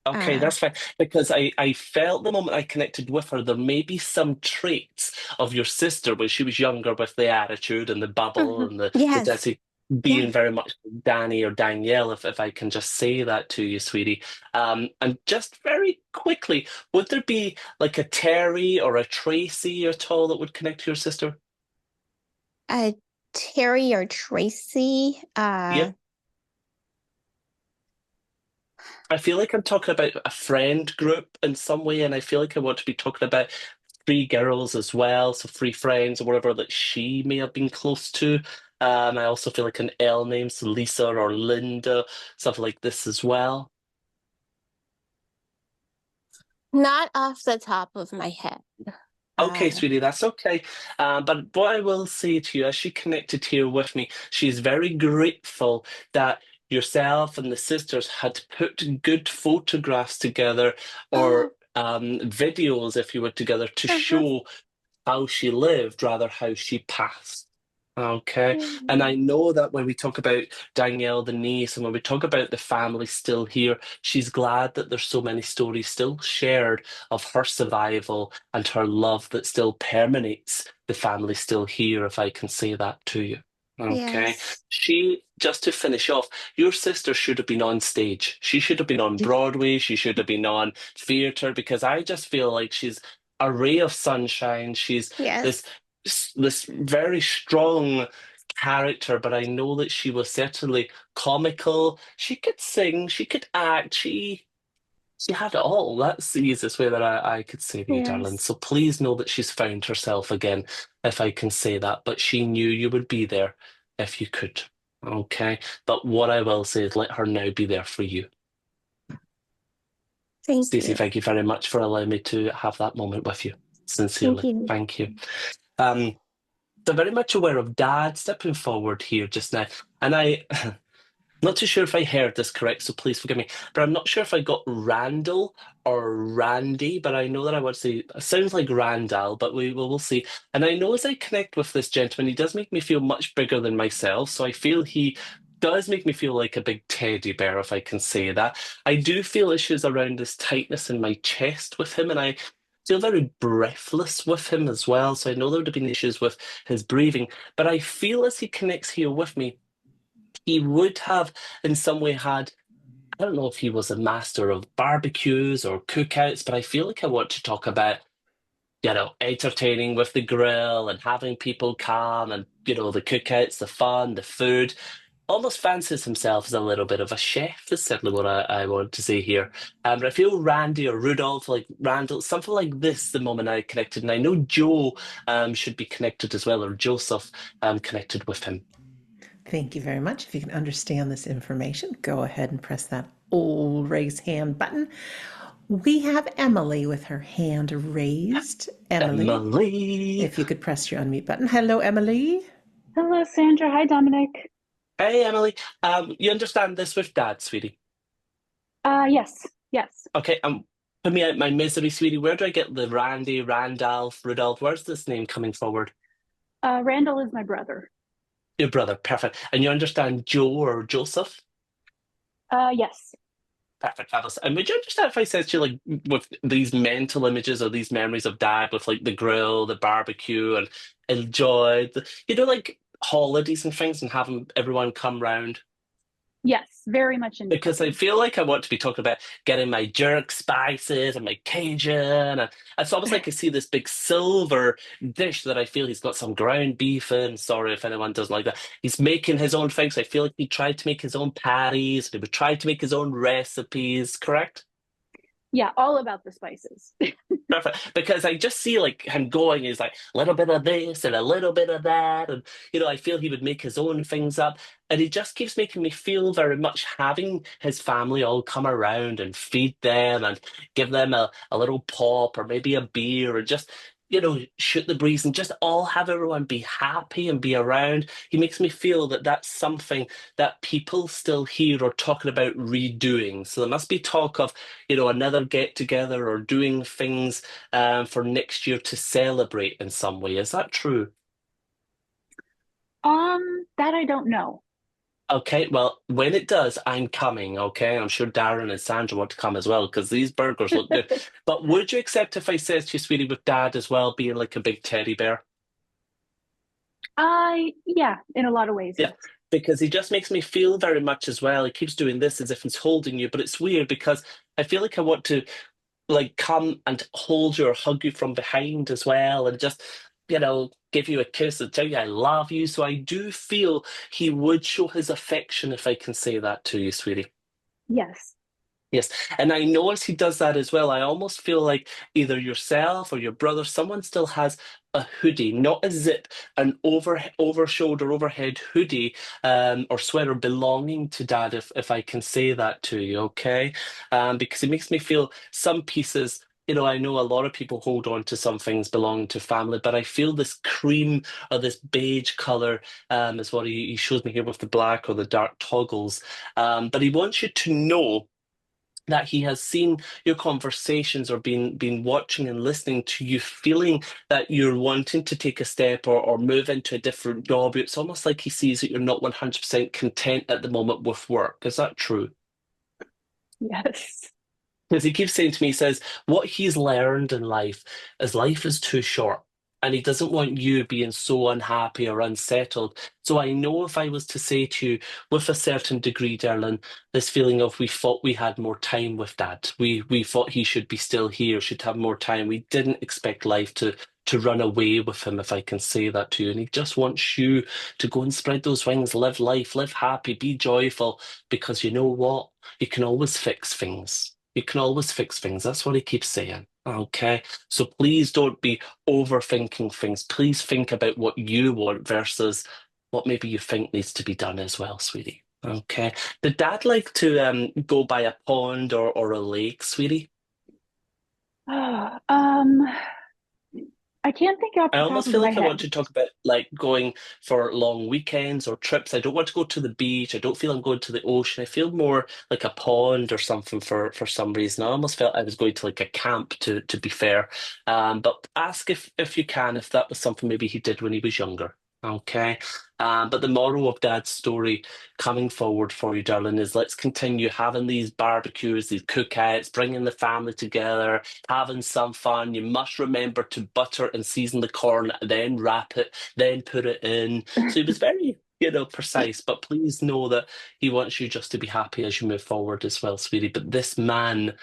Okay, that's fine. Because I felt the moment I connected with her, there may be some traits of your sister when she was younger with the attitude and the bubble and the Yes. Desi being very much Danny or Danielle, if I can just say that to you, sweetie. And just very quickly, would there be like a Terry or a Tracy at all that would connect to your sister? Terry or Tracy. Yeah. I feel like I'm talking about a friend group in some way, and I feel like I want to be talking about three girls as well, so three friends or whatever that she may have been close to. I also feel like an L name, so Lisa or Linda, stuff like this as well. Not off the top of my head. Okay, sweetie, that's okay. But what I will say to you, as she connected here with me, she's very grateful that yourself and the sisters had put good photographs together or videos, if you were together, to show how she lived, rather how she passed. Okay. And I know that when we talk about Danielle, the niece, and when we talk about the family still here, she's glad that there's so many stories still shared of her survival and her love that still permeates the family still here, if I can say that to you. Okay. Yes. She, just to finish off, your sister should have been on stage. She should have been on Broadway. She should have been on theatre because I just feel like she's a ray of sunshine. She's this very strong character, but I know that she was certainly comical. She could sing, she could act, she had it all. That's the easiest way that I could say to you, darling. So please know that she's found herself again, if I can say that. But she knew you would be there if you could. Okay. But what I will say is let her now be there for you. Thank Stacey, you. thank you very much for allowing me to have that moment with you. Sincerely. Thank you. So very much aware of Dad stepping forward here just now. And not too sure if I heard this correct, so please forgive me. But I'm not sure if I got Randall or Randy, but I know that I want to say it sounds like Randall, but we'll see. And I know as I connect with this gentleman, he does make me feel much bigger than myself. So I feel he does make me feel like a big teddy bear, if I can say that. I do feel issues around this tightness in my chest with him, and I feel very breathless with him as well. So I know there would have been issues with his breathing, but I feel as he connects here with me he would have in some way had, I don't know if he was a master of barbecues or cookouts, but I feel like I want to talk about, entertaining with the grill and having people come and, the cookouts, the fun, the food. Almost fancies himself as a little bit of a chef, is certainly what I want to say here. But I feel Randy or Rudolph, like Randall, something like this, the moment I connected. And I know Joe should be connected as well, or Joseph connected with him. Thank you very much. If you can understand this information, go ahead and press that old raise hand button. We have Emily with her hand raised. Emily. If you could press your unmute button. Hello, Emily. Hello, Sandra. Hi, Dominic. Hey, Emily. You understand this with Dad, sweetie? Yes. Okay, put me out my misery, sweetie. Where do I get the Randy, Randolph, Rudolph? Where's this name coming forward? Randall is my brother. Your brother, perfect. And you understand Joe or Joseph? Yes. Perfect, fabulous. And would you understand if I said to you, like, with these mental images or these memories of Dad with, like, the grill, the barbecue, and enjoy like, holidays and things and having everyone come round? Yes, very much in. Because I feel like I want to be talking about getting my jerk spices and my Cajun. And it's almost like I see this big silver dish that I feel he's got some ground beef in. Sorry if anyone doesn't like that. He's making his own things. I feel like he tried to make his own patties. He would try to make his own recipes, correct? Yeah, all about the spices. Perfect. Because I just see like him going, he's like a little bit of this and a little bit of that. And, I feel he would make his own things up. And he just keeps making me feel very much having his family all come around and feed them and give them a little pop or maybe a beer or just, shoot the breeze and just all have everyone be happy and be around. He makes me feel that that's something that people still here are talking about redoing. So there must be talk of, another get together or doing things for next year to celebrate in some way. Is that true? That I don't know. Okay, well, when it does, I'm coming, okay? I'm sure Darren and Sandra want to come as well because these burgers look good. But would you accept if I said to you, sweetie, with Dad as well being like a big teddy bear? Yeah, in a lot of ways. Yeah, Yes. because he just makes me feel very much as well. He keeps doing this as if he's holding you, but it's weird because I feel like I want to like come and hold you or hug you from behind as well and just give you a kiss and tell you I love you. So I do feel he would show his affection if I can say that to you, sweetie. Yes. Yes, and I know as he does that as well, I almost feel like either yourself or your brother, someone still has a hoodie, not a zip, an over shoulder, overhead hoodie or sweater belonging to Dad, if I can say that to you, okay? Because it makes me feel some pieces. I know a lot of people hold on to some things belonging to family, but I feel this cream or this beige color is what he shows me here with the black or the dark toggles. But he wants you to know that he has seen your conversations or been watching and listening to you feeling that you're wanting to take a step or move into a different job. It's almost like he sees that you're not 100% content at the moment with work. Is that true? Yes. Because he keeps saying to me, he says, what he's learned in life is too short. And he doesn't want you being so unhappy or unsettled. So I know if I was to say to you, with a certain degree, Darren, this feeling of we thought we had more time with Dad. We thought he should be still here, should have more time. We didn't expect life to run away with him, if I can say that to you. And he just wants you to go and spread those wings, live life, live happy, be joyful, because you know what? You can always fix things. You can always fix things. That's what he keeps saying. Okay. So please don't be overthinking things. Please think about what you want versus what maybe you think needs to be done as well, sweetie. Okay. Did Dad like to go by a pond or a lake, sweetie? I I can't think off I the top almost of feel my like I want head. to talk about like going for long weekends or trips. I don't want to go to the beach. I don't feel I'm going to the ocean. I feel more like a pond or something for some reason. I almost felt I was going to like a camp to be fair. But ask if you can, if that was something maybe he did when he was younger. Okay. But the moral of Dad's story coming forward for you, darling, is let's continue having these barbecues, these cookouts, bringing the family together, having some fun. You must remember to butter and season the corn, then wrap it, then put it in. So he was very, precise. But please know that he wants you just to be happy as you move forward as well, sweetie. But this man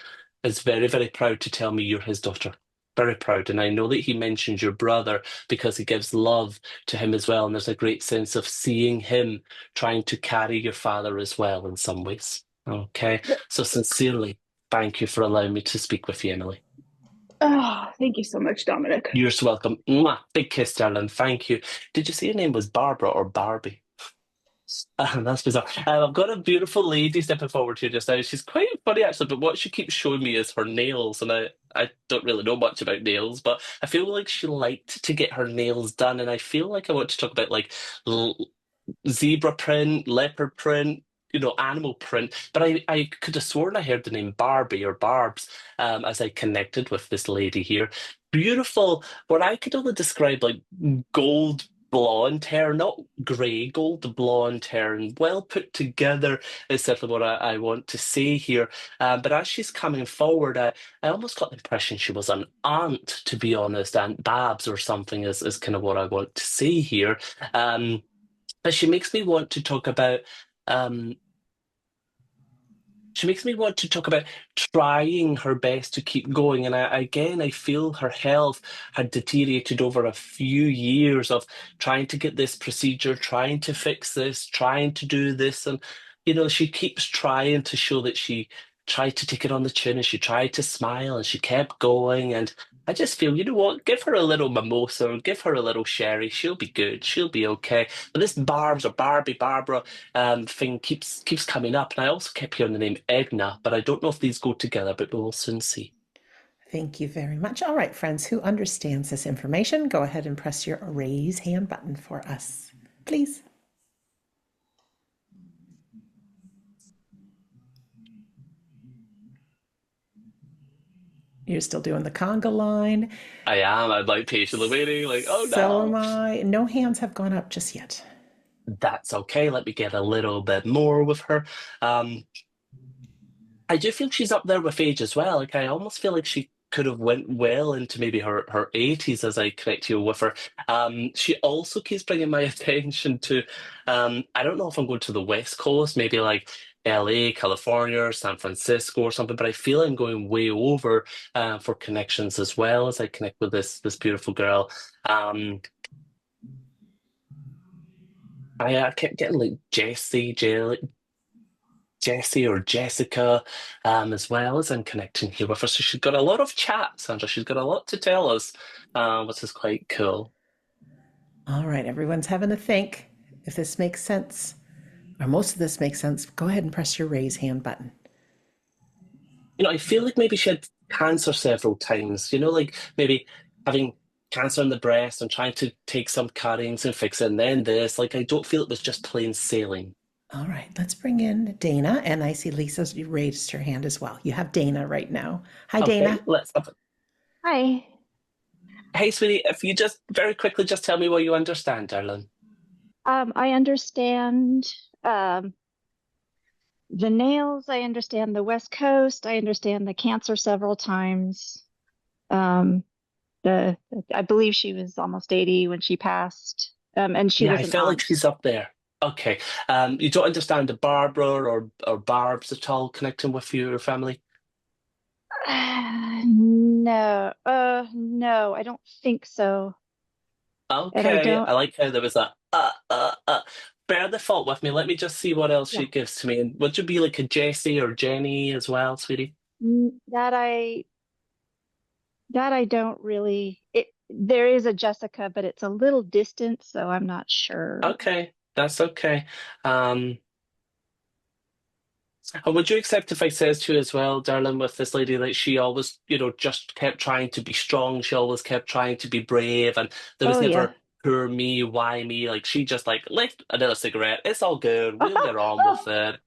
is very, very proud to tell me you're his daughter. Very proud. And I know that he mentioned your brother because he gives love to him as well. And there's a great sense of seeing him trying to carry your father as well in some ways. Okay. So sincerely, thank you for allowing me to speak with you, Emily. Oh, thank you so much, Dominic. You're so welcome. Mwah. Big kiss, darling. Thank you. Did you say your name was Barbara or Barbie? That's bizarre. I've got a beautiful lady stepping forward here just now. She's quite funny actually, but what she keeps showing me is her nails, and I don't really know much about nails, but I feel like she liked to get her nails done, and I feel like I want to talk about like l zebra print, leopard print, animal print. But I could have sworn I heard the name Barbie or Barbs as I connected with this lady here. Beautiful, what I could only describe like gold blonde hair, not grey, gold blonde hair, and well put together is certainly what I want to say here. But as she's coming forward, I almost got the impression she was an aunt, to be honest, Aunt Babs or something is kind of what I want to say here. But um, she makes me want to talk about trying her best to keep going. And I feel her health had deteriorated over a few years of trying to get this procedure, trying to fix this, trying to do this. And, she keeps trying to show that she tried to take it on the chin and she tried to smile and she kept going. And I just feel, you know what? Give her a little mimosa or give her a little sherry. She'll be good. She'll be okay. But this Barb's or Barbie, Barbara, thing keeps coming up, and I also kept hearing the name Egna, but I don't know if these go together, but we will soon see. Thank you very much. All right, friends, who understands this information, go ahead and press your raise hand button for us, please. You're still doing the conga line. I am. I'm like patiently waiting, like, oh So am no. I. No hands have gone up just yet. That's okay. Let me get a little bit more with her. Um, I do feel she's up there with age as well. Like I almost feel like she could have went well into maybe her 80s as I connect you with her. She also keeps bringing my attention to, I don't know if I'm going to the West Coast, maybe like LA, California, or San Francisco or something, but I feel I'm going way over for connections as well as I connect with this beautiful girl. I kept getting like Jessie or Jessica, as well as I'm connecting here with her. So she's got a lot of chat, Sandra. She's got a lot to tell us, which is quite cool. All right, everyone's having to think. If this makes sense, or most of this makes sense, go ahead and press your raise hand button. I feel like maybe she had cancer several times, like maybe having cancer in the breast and trying to take some cuttings and fix it, and then this. Like, I don't feel it was just plain sailing. All right, let's bring in Dana. And I see Lisa's raised her hand as well. You have Dana right now. Hi, Okay, Dana. let's have it. Hi. Hey, sweetie, if you just very quickly just tell me what you understand, darling. I understand the nails. I understand the West Coast. I understand the cancer several times. The I believe she was almost 80 when she passed. And she Yeah, was I an felt like aunt. she's up there. Okay. You don't understand the Barbara or Barb's at all connecting with your family? No, no, I don't think so. And I Okay. don't, I like how there was a bear the fault with me. Let me just see what else yeah, she gives to me. And would you be like a Jessie or Jenny as well, sweetie? that I don't really, there is a Jessica, but it's a little distant, so I'm not sure. Okay, that's okay. Um, And would you accept if I says to you as well, darling, with this lady, that she always, just kept trying to be strong. She always kept trying to be brave, and there was Oh yeah. never poor me, why me? Like she just like lift another cigarette. It's all good. We'll get on with it.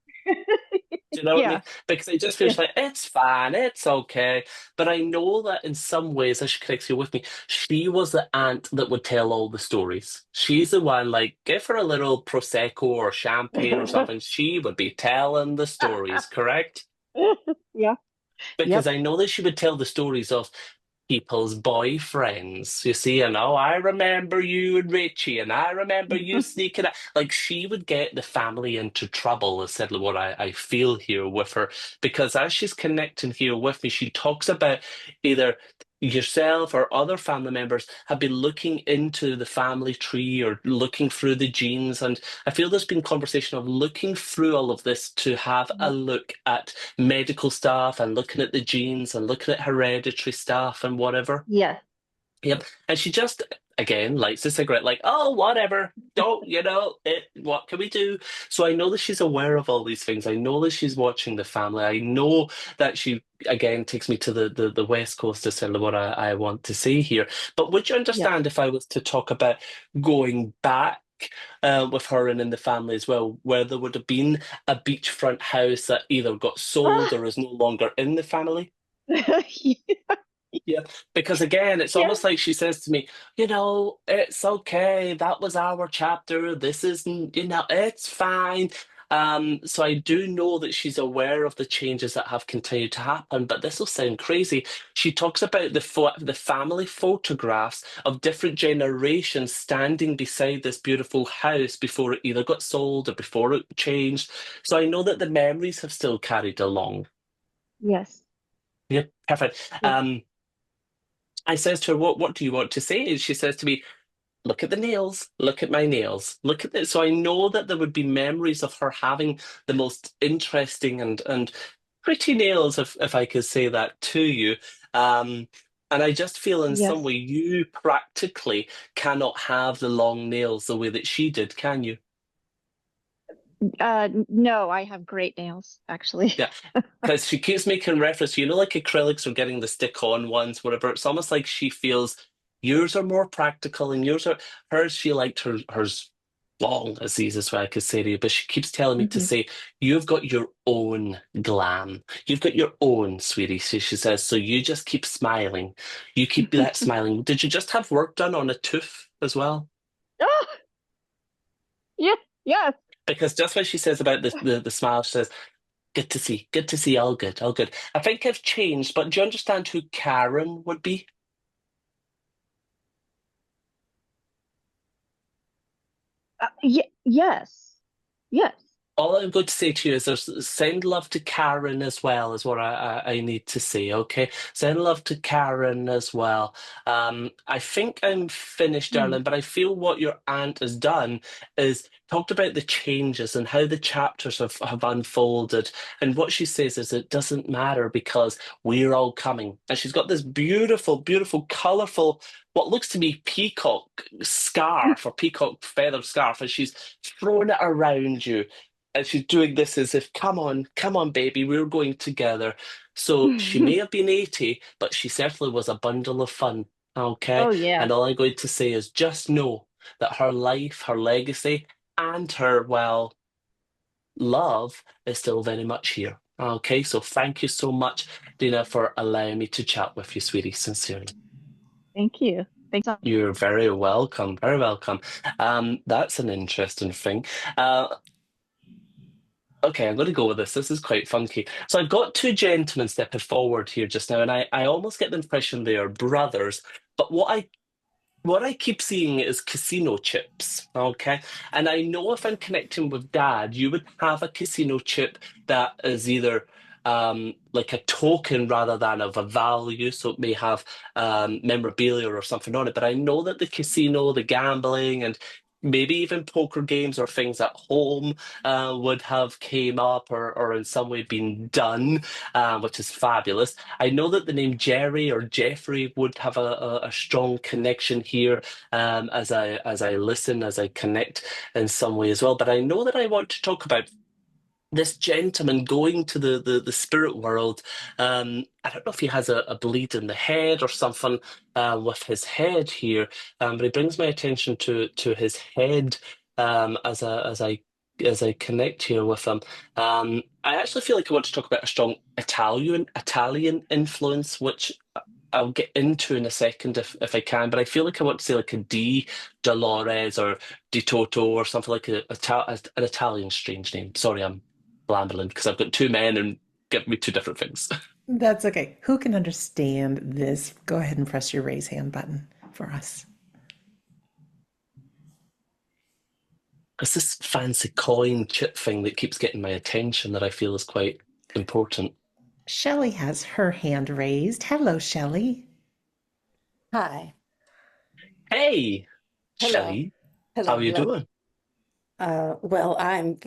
Do you know what I Yeah. mean? Because I just feel Yeah. she's like, it's fine, it's okay. But I know that in some ways, as she connects here with me, she was the aunt that would tell all the stories. She's the one, like, give her a little Prosecco or champagne or something, she would be telling the stories, correct? Yeah. Because Yep. I know that she would tell the stories of people's boyfriends. You see, and oh, I remember you and Richie, and I remember you sneaking out. Like she would get the family into trouble, is certainly what I feel here with her. Because as she's connecting here with me, she talks about either yourself or other family members have been looking into the family tree or looking through the genes. And I feel there's been conversation of looking through all of this to have a look at medical stuff and looking at the genes and looking at hereditary stuff and whatever. Yes. Yep. And she just, again, lights a cigarette, like, oh, whatever. Don't, what can we do? So I know that she's aware of all these things. I know that she's watching the family. I know that she, again, takes me to the West Coast to tell her what I want to say here. But would you Yes. understand if I was to talk about going back? With her and in the family as well, where there would have been a beachfront house that either got sold or is no longer in the family. Yeah, because again, it's Yeah. almost like she says to me, it's okay. That was our chapter. This isn't, it's fine. So I do know that she's aware of the changes that have continued to happen, but this will sound crazy. She talks about the family photographs of different generations standing beside this beautiful house before it either got sold or before it changed. So I know that the memories have still carried along. Yes. Yeah, perfect. Yes. I says to her, what do you want to say? And she says to me, look at the nails, look at my nails, look at this. So I know that there would be memories of her having the most interesting and pretty nails, if I could say that to you. Um, and I just feel in some Yes. way you practically cannot have the long nails the way that she did, can you? No, I have great nails, actually. Yeah, because she keeps making reference, like acrylics are getting the stick-on ones, whatever. It's almost like she feels yours are more practical and hers, she liked hers long, as easy as way I could say to you. But she keeps telling me to Hmm. say, you've got your own glam. You've got your own, sweetie. So she says, so you just keep smiling. You keep that smiling. Did you just have work done on a tooth as well? Oh, yeah. Yes. Because just when she says about the smile, she says, good to see, all good, all good. I think I've changed, but do you understand who Karen would be? Yes. Yes. All I'm going to say to you is send love to Karen as well, is what I need to say, okay? Send love to Karen as well. I think I'm finished, Mm. darling, but I feel what your aunt has done is talked about the changes and how the chapters have unfolded. And what she says is it doesn't matter because we're all coming. And she's got this beautiful, beautiful, colourful, what looks to be peacock scarf or peacock feather scarf, and she's throwing it around you. And she's doing this as if, come on, baby, we're going together. So she may have been 80, but she certainly was a bundle of fun. Okay. Oh yeah. And all I'm going to say is just know that her life, her legacy, and her, well, love is still very much here. Okay. So thank you so much, Dina, for allowing me to chat with you, sweetie. Sincerely. Thank you. Thanks. You're very welcome. Very welcome. That's an interesting thing. Uh, Okay, I'm going to go with this. This is quite funky. So I've got two gentlemen stepping forward here just now, and I almost get the impression they are brothers. But what I keep seeing is casino chips. Okay, and I know if I'm connecting with Dad, you would have a casino chip that is either like a token rather than of a value, so it may have memorabilia or something on it. But I know that the casino, the gambling, and maybe even poker games or things at home would have came up or in some way been done, which is fabulous. I know that the name Jerry or Jeffrey would have a strong connection here as I listen, as I connect in some way as well. But I know that I want to talk about this gentleman going to the spirit world. I don't know if he has a bleed in the head or something with his head here, but he brings my attention to his head as I connect here with him. I actually feel like I want to talk about a strong Italian influence, which I'll get into in a second if I can, but I feel like I want to say like a D Dolores or Di Toto or something like an Italian strange name. Sorry, I'm blambling because I've got two men and give me two different things. That's okay. Who can understand this? Go ahead and press your raise hand button for us. It's this fancy coin chip thing that keeps getting my attention that I feel is quite important. Shelley has her hand raised. Hello, Shelley. Hi. Hey, Hello. Shelley, how Hello. are you Hello. doing? Well, I'm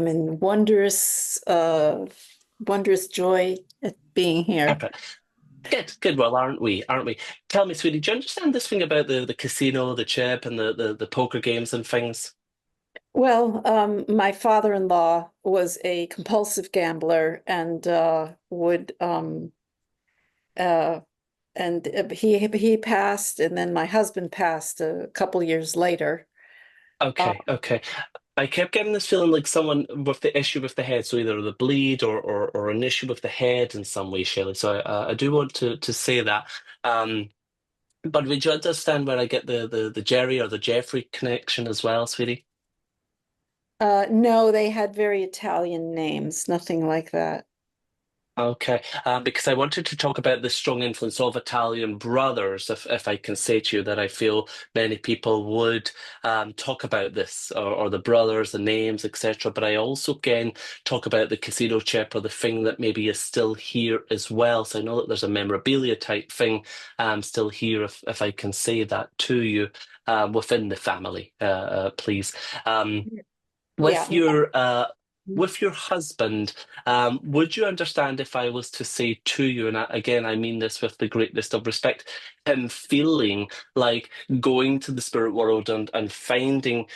in wondrous joy at being here. Okay. Good. Well, aren't we? Aren't we? Tell me, sweetie, do you understand this thing about the casino, the chip, and the poker games and things? Well, my father-in-law was a compulsive gambler and would he passed, and then my husband passed a couple years later. Okay. I kept getting this feeling like someone with the issue with the head, so either the bleed or an issue with the head in some way, Shelley. So I do want to say that. But would you understand where I get the Jerry or the Jeffrey connection as well, sweetie? No, they had very Italian names, nothing like that. Okay, because I wanted to talk about the strong influence of Italian brothers, if I can say to you that I feel many people would talk about this, or the brothers, the names, etc. But I also can talk about the casino chip or the thing that maybe is still here as well. So I know that there's a memorabilia type thing still here, if I can say that to you within the family, please. Yeah. With your with your husband, would you understand if I was to say to you, and again, I mean this with the greatest of respect, him feeling like going to the spirit world and finding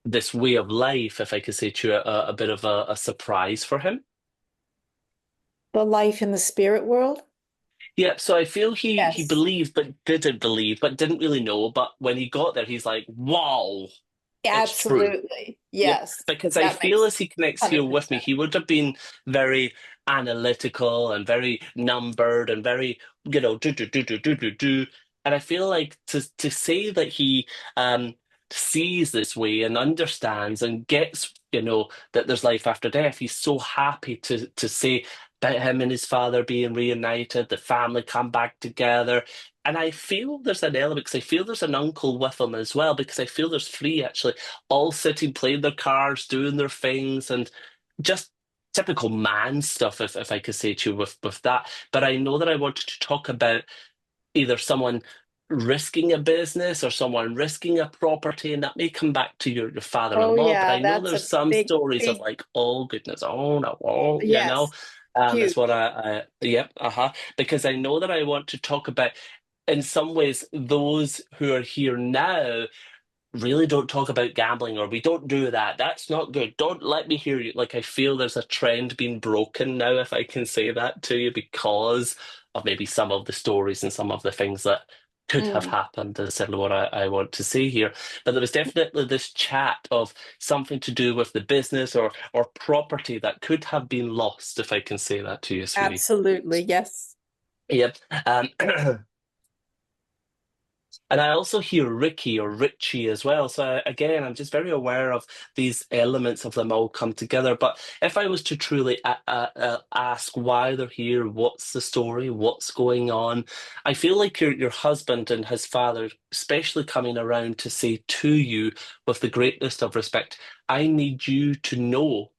this way of life, if I could say to you, a bit of a surprise for him? The life in the spirit world? Yeah, so I feel he Yes. believed but didn't believe, but didn't really know. But when he got there, he's like, "Wow, it's true." Absolutely. Yep, Yes. because I That feel makes as he connects here with me, 100%. he would have been very analytical and very numbered and very, do. And I feel like to say that he sees this way and understands and gets, that there's life after death, he's so happy to say about him and his father being reunited, the family come back together. And I feel there's an element, because I feel there's an uncle with him as well, because I feel there's three actually all sitting, playing their cards, doing their things, and just typical man stuff, if I could say to you with that. But I know that I wanted to talk about either someone risking a business or someone risking a property, and that may come back to your Oh father-in-law. But yeah, I know that's there's a some big, stories of big, like, oh goodness, oh no, oh, yes, That's what huge. yep, because I know that I want to talk about, in some ways, those who are here now really don't talk about gambling, or we don't do that. That's not good. Don't let me hear you. Like, I feel there's a trend being broken now, if I can say that to you, because of maybe some of the stories and some of the things that could have Mm. happened, is certainly what I want to say here. But there was definitely this chat of something to do with the business or property that could have been lost, if I can say that to you, sweetie. Absolutely, yes. Yep. And I also hear Ricky or Richie as well. So again, I'm just very aware of these elements of them all come together. But if I was to truly ask why they're here, what's the story, what's going on, I feel like your husband and his father, especially coming around to say to you, with the greatest of respect, I need you to know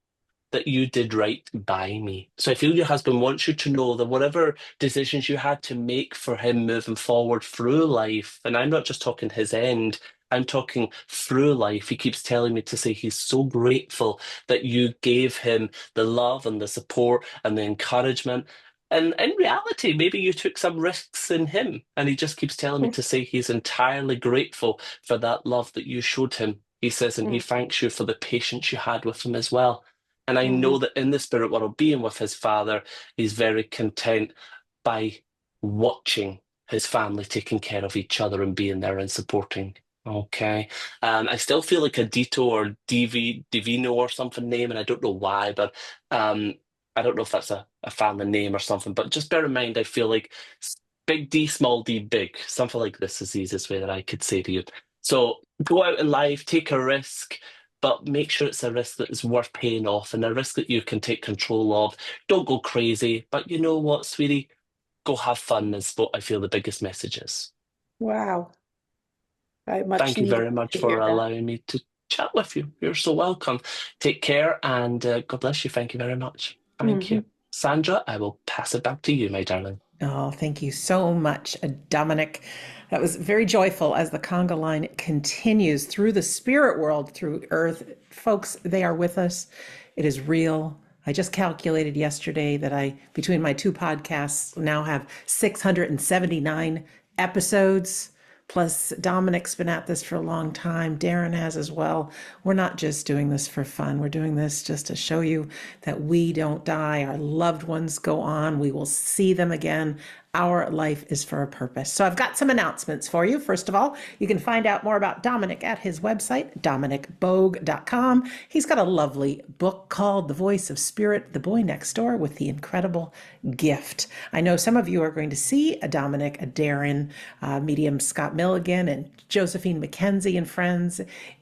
that you did right by me. So I feel your husband wants you to know that whatever decisions you had to make for him moving forward through life, and I'm not just talking his end, I'm talking through life. He keeps telling me to say he's so grateful that you gave him the love and the support and the encouragement. And in reality, maybe you took some risks in him. And he just keeps telling me to say he's entirely grateful for that love that you showed him. He says, and he Mm. thanks you for the patience you had with him as well. And I know that in the spirit world, being with his father, he's very content by watching his family taking care of each other and being there and supporting. Okay. I still feel like a Dito or Divino or something name, and I don't know why, but I don't know if that's a family name or something. But just bear in mind, I feel like big D, small d, big. Something like this is the easiest way that I could say to you. So go out in life, take a risk, but make sure it's a risk that is worth paying off and a risk that you can take control of. Don't go crazy, but you know what, sweetie? Go have fun is what I feel the biggest message is. Wow. I much Thank you needed very much to for hear that. allowing me to chat with you. You're so welcome. Take care and God bless you. Thank you very much. Thank you. Sandra, I will pass it back to you, my darling. Oh, thank you so much, Dominic. That was very joyful as the conga line continues through the spirit world, through earth. Folks, they are with us. It is real. I just calculated yesterday that I, between my two podcasts, now have 679 episodes. Plus, Dominic's been at this for a long time. Darren has as well. We're not just doing this for fun. We're doing this just to show you that we don't die. Our loved ones go on. We will see them again. Our life is for a purpose. So I've got some announcements for you. First of all, you can find out more about Dominic at his website, dominicbogue.com. He's got a lovely book called The Voice of Spirit, The Boy Next Door with the Incredible Gift. I know some of you are going to see a Dominic, a Darren, medium Scott Milligan, and Josephine McKenzie and friends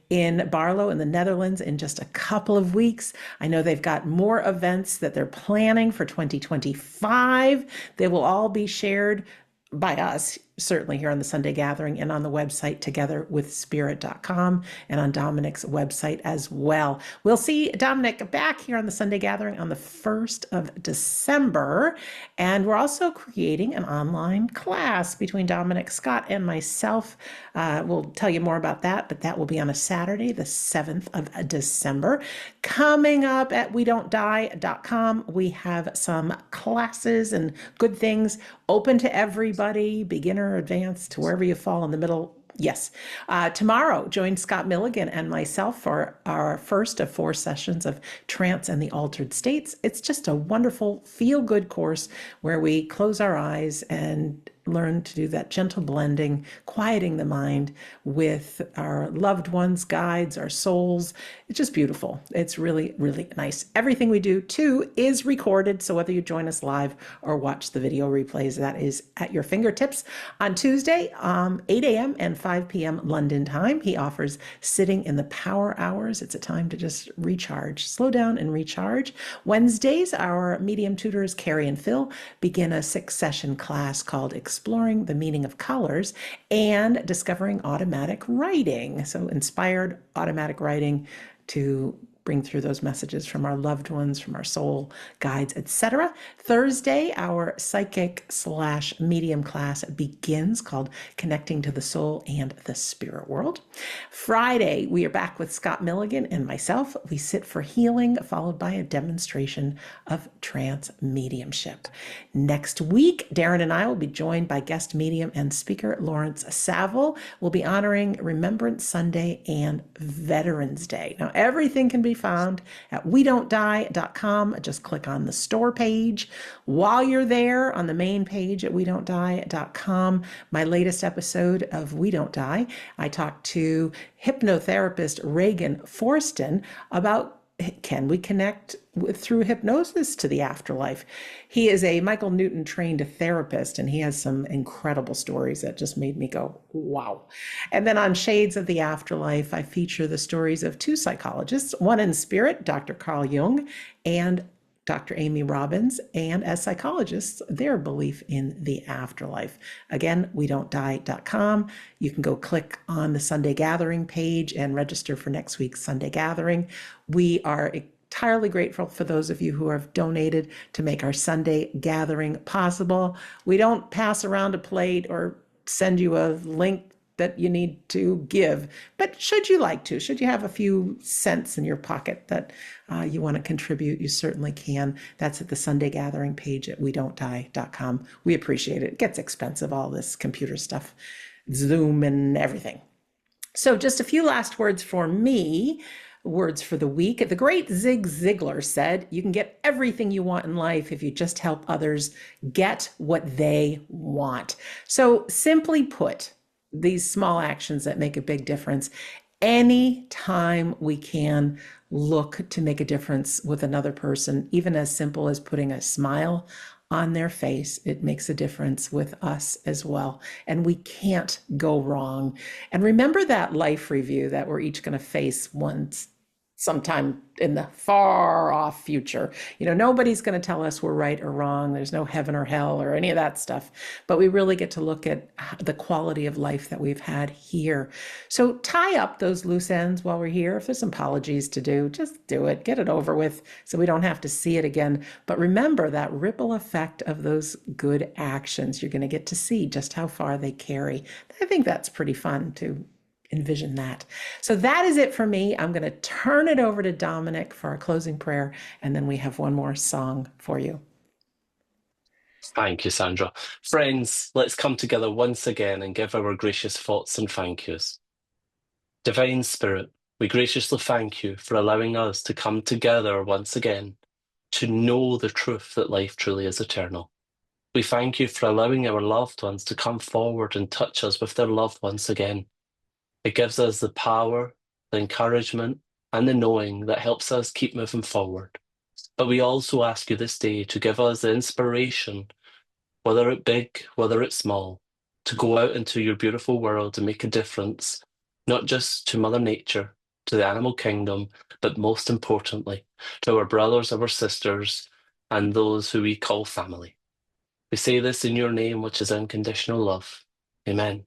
in Barlow in the Netherlands in just a couple of weeks. I know they've got more events that they're planning for 2025. They will all be shared by us, certainly here on the Sunday Gathering and on the website togetherwithspirit.com and on Dominic's website as well. We'll see Dominic back here on the Sunday Gathering on the 1st of December. And we're also creating an online class between Dominic, Scott, and myself. We'll tell you more about that, but that will be on a Saturday, the 7th of December. Coming up at wedon'tdie.com, we have some classes and good things open to everybody, beginner, advanced, to wherever you fall in the middle. Yes. Tomorrow, join Scott Milligan and myself for our first of 4 sessions of Trance and the Altered States. It's just a wonderful feel-good course where we close our eyes and learn to do that gentle blending, quieting the mind with our loved ones, guides, our souls. It's just beautiful. It's really, really nice. Everything we do, too, is recorded. So whether you join us live or watch the video replays, that is at your fingertips. On Tuesday, 8 a.m. and 5 p.m. London time, he offers Sitting in the Power Hours. It's a time to just recharge, slow down and recharge. Wednesdays, our medium tutors, Carrie and Phil, begin a 6-session class called Exploring the Meaning of Colors and Discovering Automatic Writing. So inspired automatic writing to bring through those messages from our loved ones, from our soul guides, etc. Thursday, our psychic/medium class begins called Connecting to the Soul and the Spirit World. Friday, we are back with Scott Milligan and myself. We sit for healing, followed by a demonstration of trance mediumship. Next week, Darren and I will be joined by guest medium and speaker Lawrence Saville. We'll be honoring Remembrance Sunday and Veterans Day. Now, everything can be found at wedon'tdie.com. Just click on the store page. While you're there on the main page at wedon'tdie.com, my latest episode of We Don't Die, I talked to hypnotherapist Reagan Forston about can we connect through hypnosis to the afterlife? He is a Michael Newton trained therapist, and he has some incredible stories that just made me go, wow. And then on Shades of the Afterlife, I feature the stories of 2 psychologists, one in spirit, Dr. Carl Jung, and Dr. Amy Robbins, and as psychologists, their belief in the afterlife. Again, wedon'tdie.com. You can go click on the Sunday Gathering page and register for next week's Sunday Gathering. We are entirely grateful for those of you who have donated to make our Sunday Gathering possible. We don't pass around a plate or send you a link that you need to give. But should you like to, should you have a few cents in your pocket that you want to contribute, you certainly can. That's at the Sunday Gathering page at wedon'tdie.com. We appreciate it. It gets expensive, all this computer stuff, Zoom and everything. So just a few last words for me. words for the week. The great Zig Ziglar said, you can get everything you want in life if you just help others get what they want. So simply put, these small actions that make a big difference. Anytime we can look to make a difference with another person, even as simple as putting a smile on their face, it makes a difference with us as well. And we can't go wrong. And remember that life review that we're each going to face once sometime in the far off future. Nobody's going to tell us we're right or wrong. There's no heaven or hell or any of that stuff. But we really get to look at the quality of life that we've had here. So tie up those loose ends while we're here. If there's some apologies to do, just do it. Get it over with so we don't have to see it again. But remember that ripple effect of those good actions. You're going to get to see just how far they carry. I think that's pretty fun to envision that. So that is it for me. I'm going to turn it over to Dominic for our closing prayer, and then we have one more song for you. Thank you, Sandra. Friends, let's come together once again and give our gracious thoughts and thank yous. Divine Spirit, we graciously thank you for allowing us to come together once again to know the truth that life truly is eternal. We thank you for allowing our loved ones to come forward and touch us with their love once again. It gives us the power, the encouragement, and the knowing that helps us keep moving forward. But we also ask you this day to give us the inspiration, whether it's big, whether it's small, to go out into your beautiful world and make a difference, not just to Mother Nature, to the animal kingdom, but most importantly, to our brothers, our sisters, and those who we call family. We say this in your name, which is unconditional love. Amen.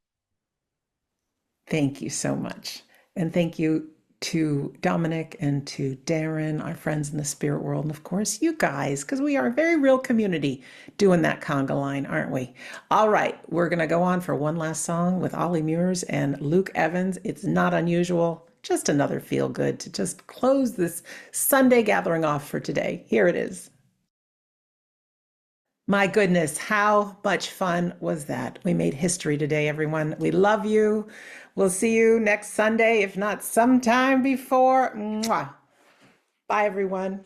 Thank you so much. And thank you to Dominic and to Darren, our friends in the spirit world, and of course, you guys, because we are a very real community doing that conga line, aren't we? All right, we're going to go on for one last song with Ollie Muirs and Luke Evans. It's not unusual, just another feel good to just close this Sunday gathering off for today. Here it is. My goodness, how much fun was that? We made history today, everyone. We love you. We'll see you next Sunday, if not sometime before. Mwah. Bye, everyone.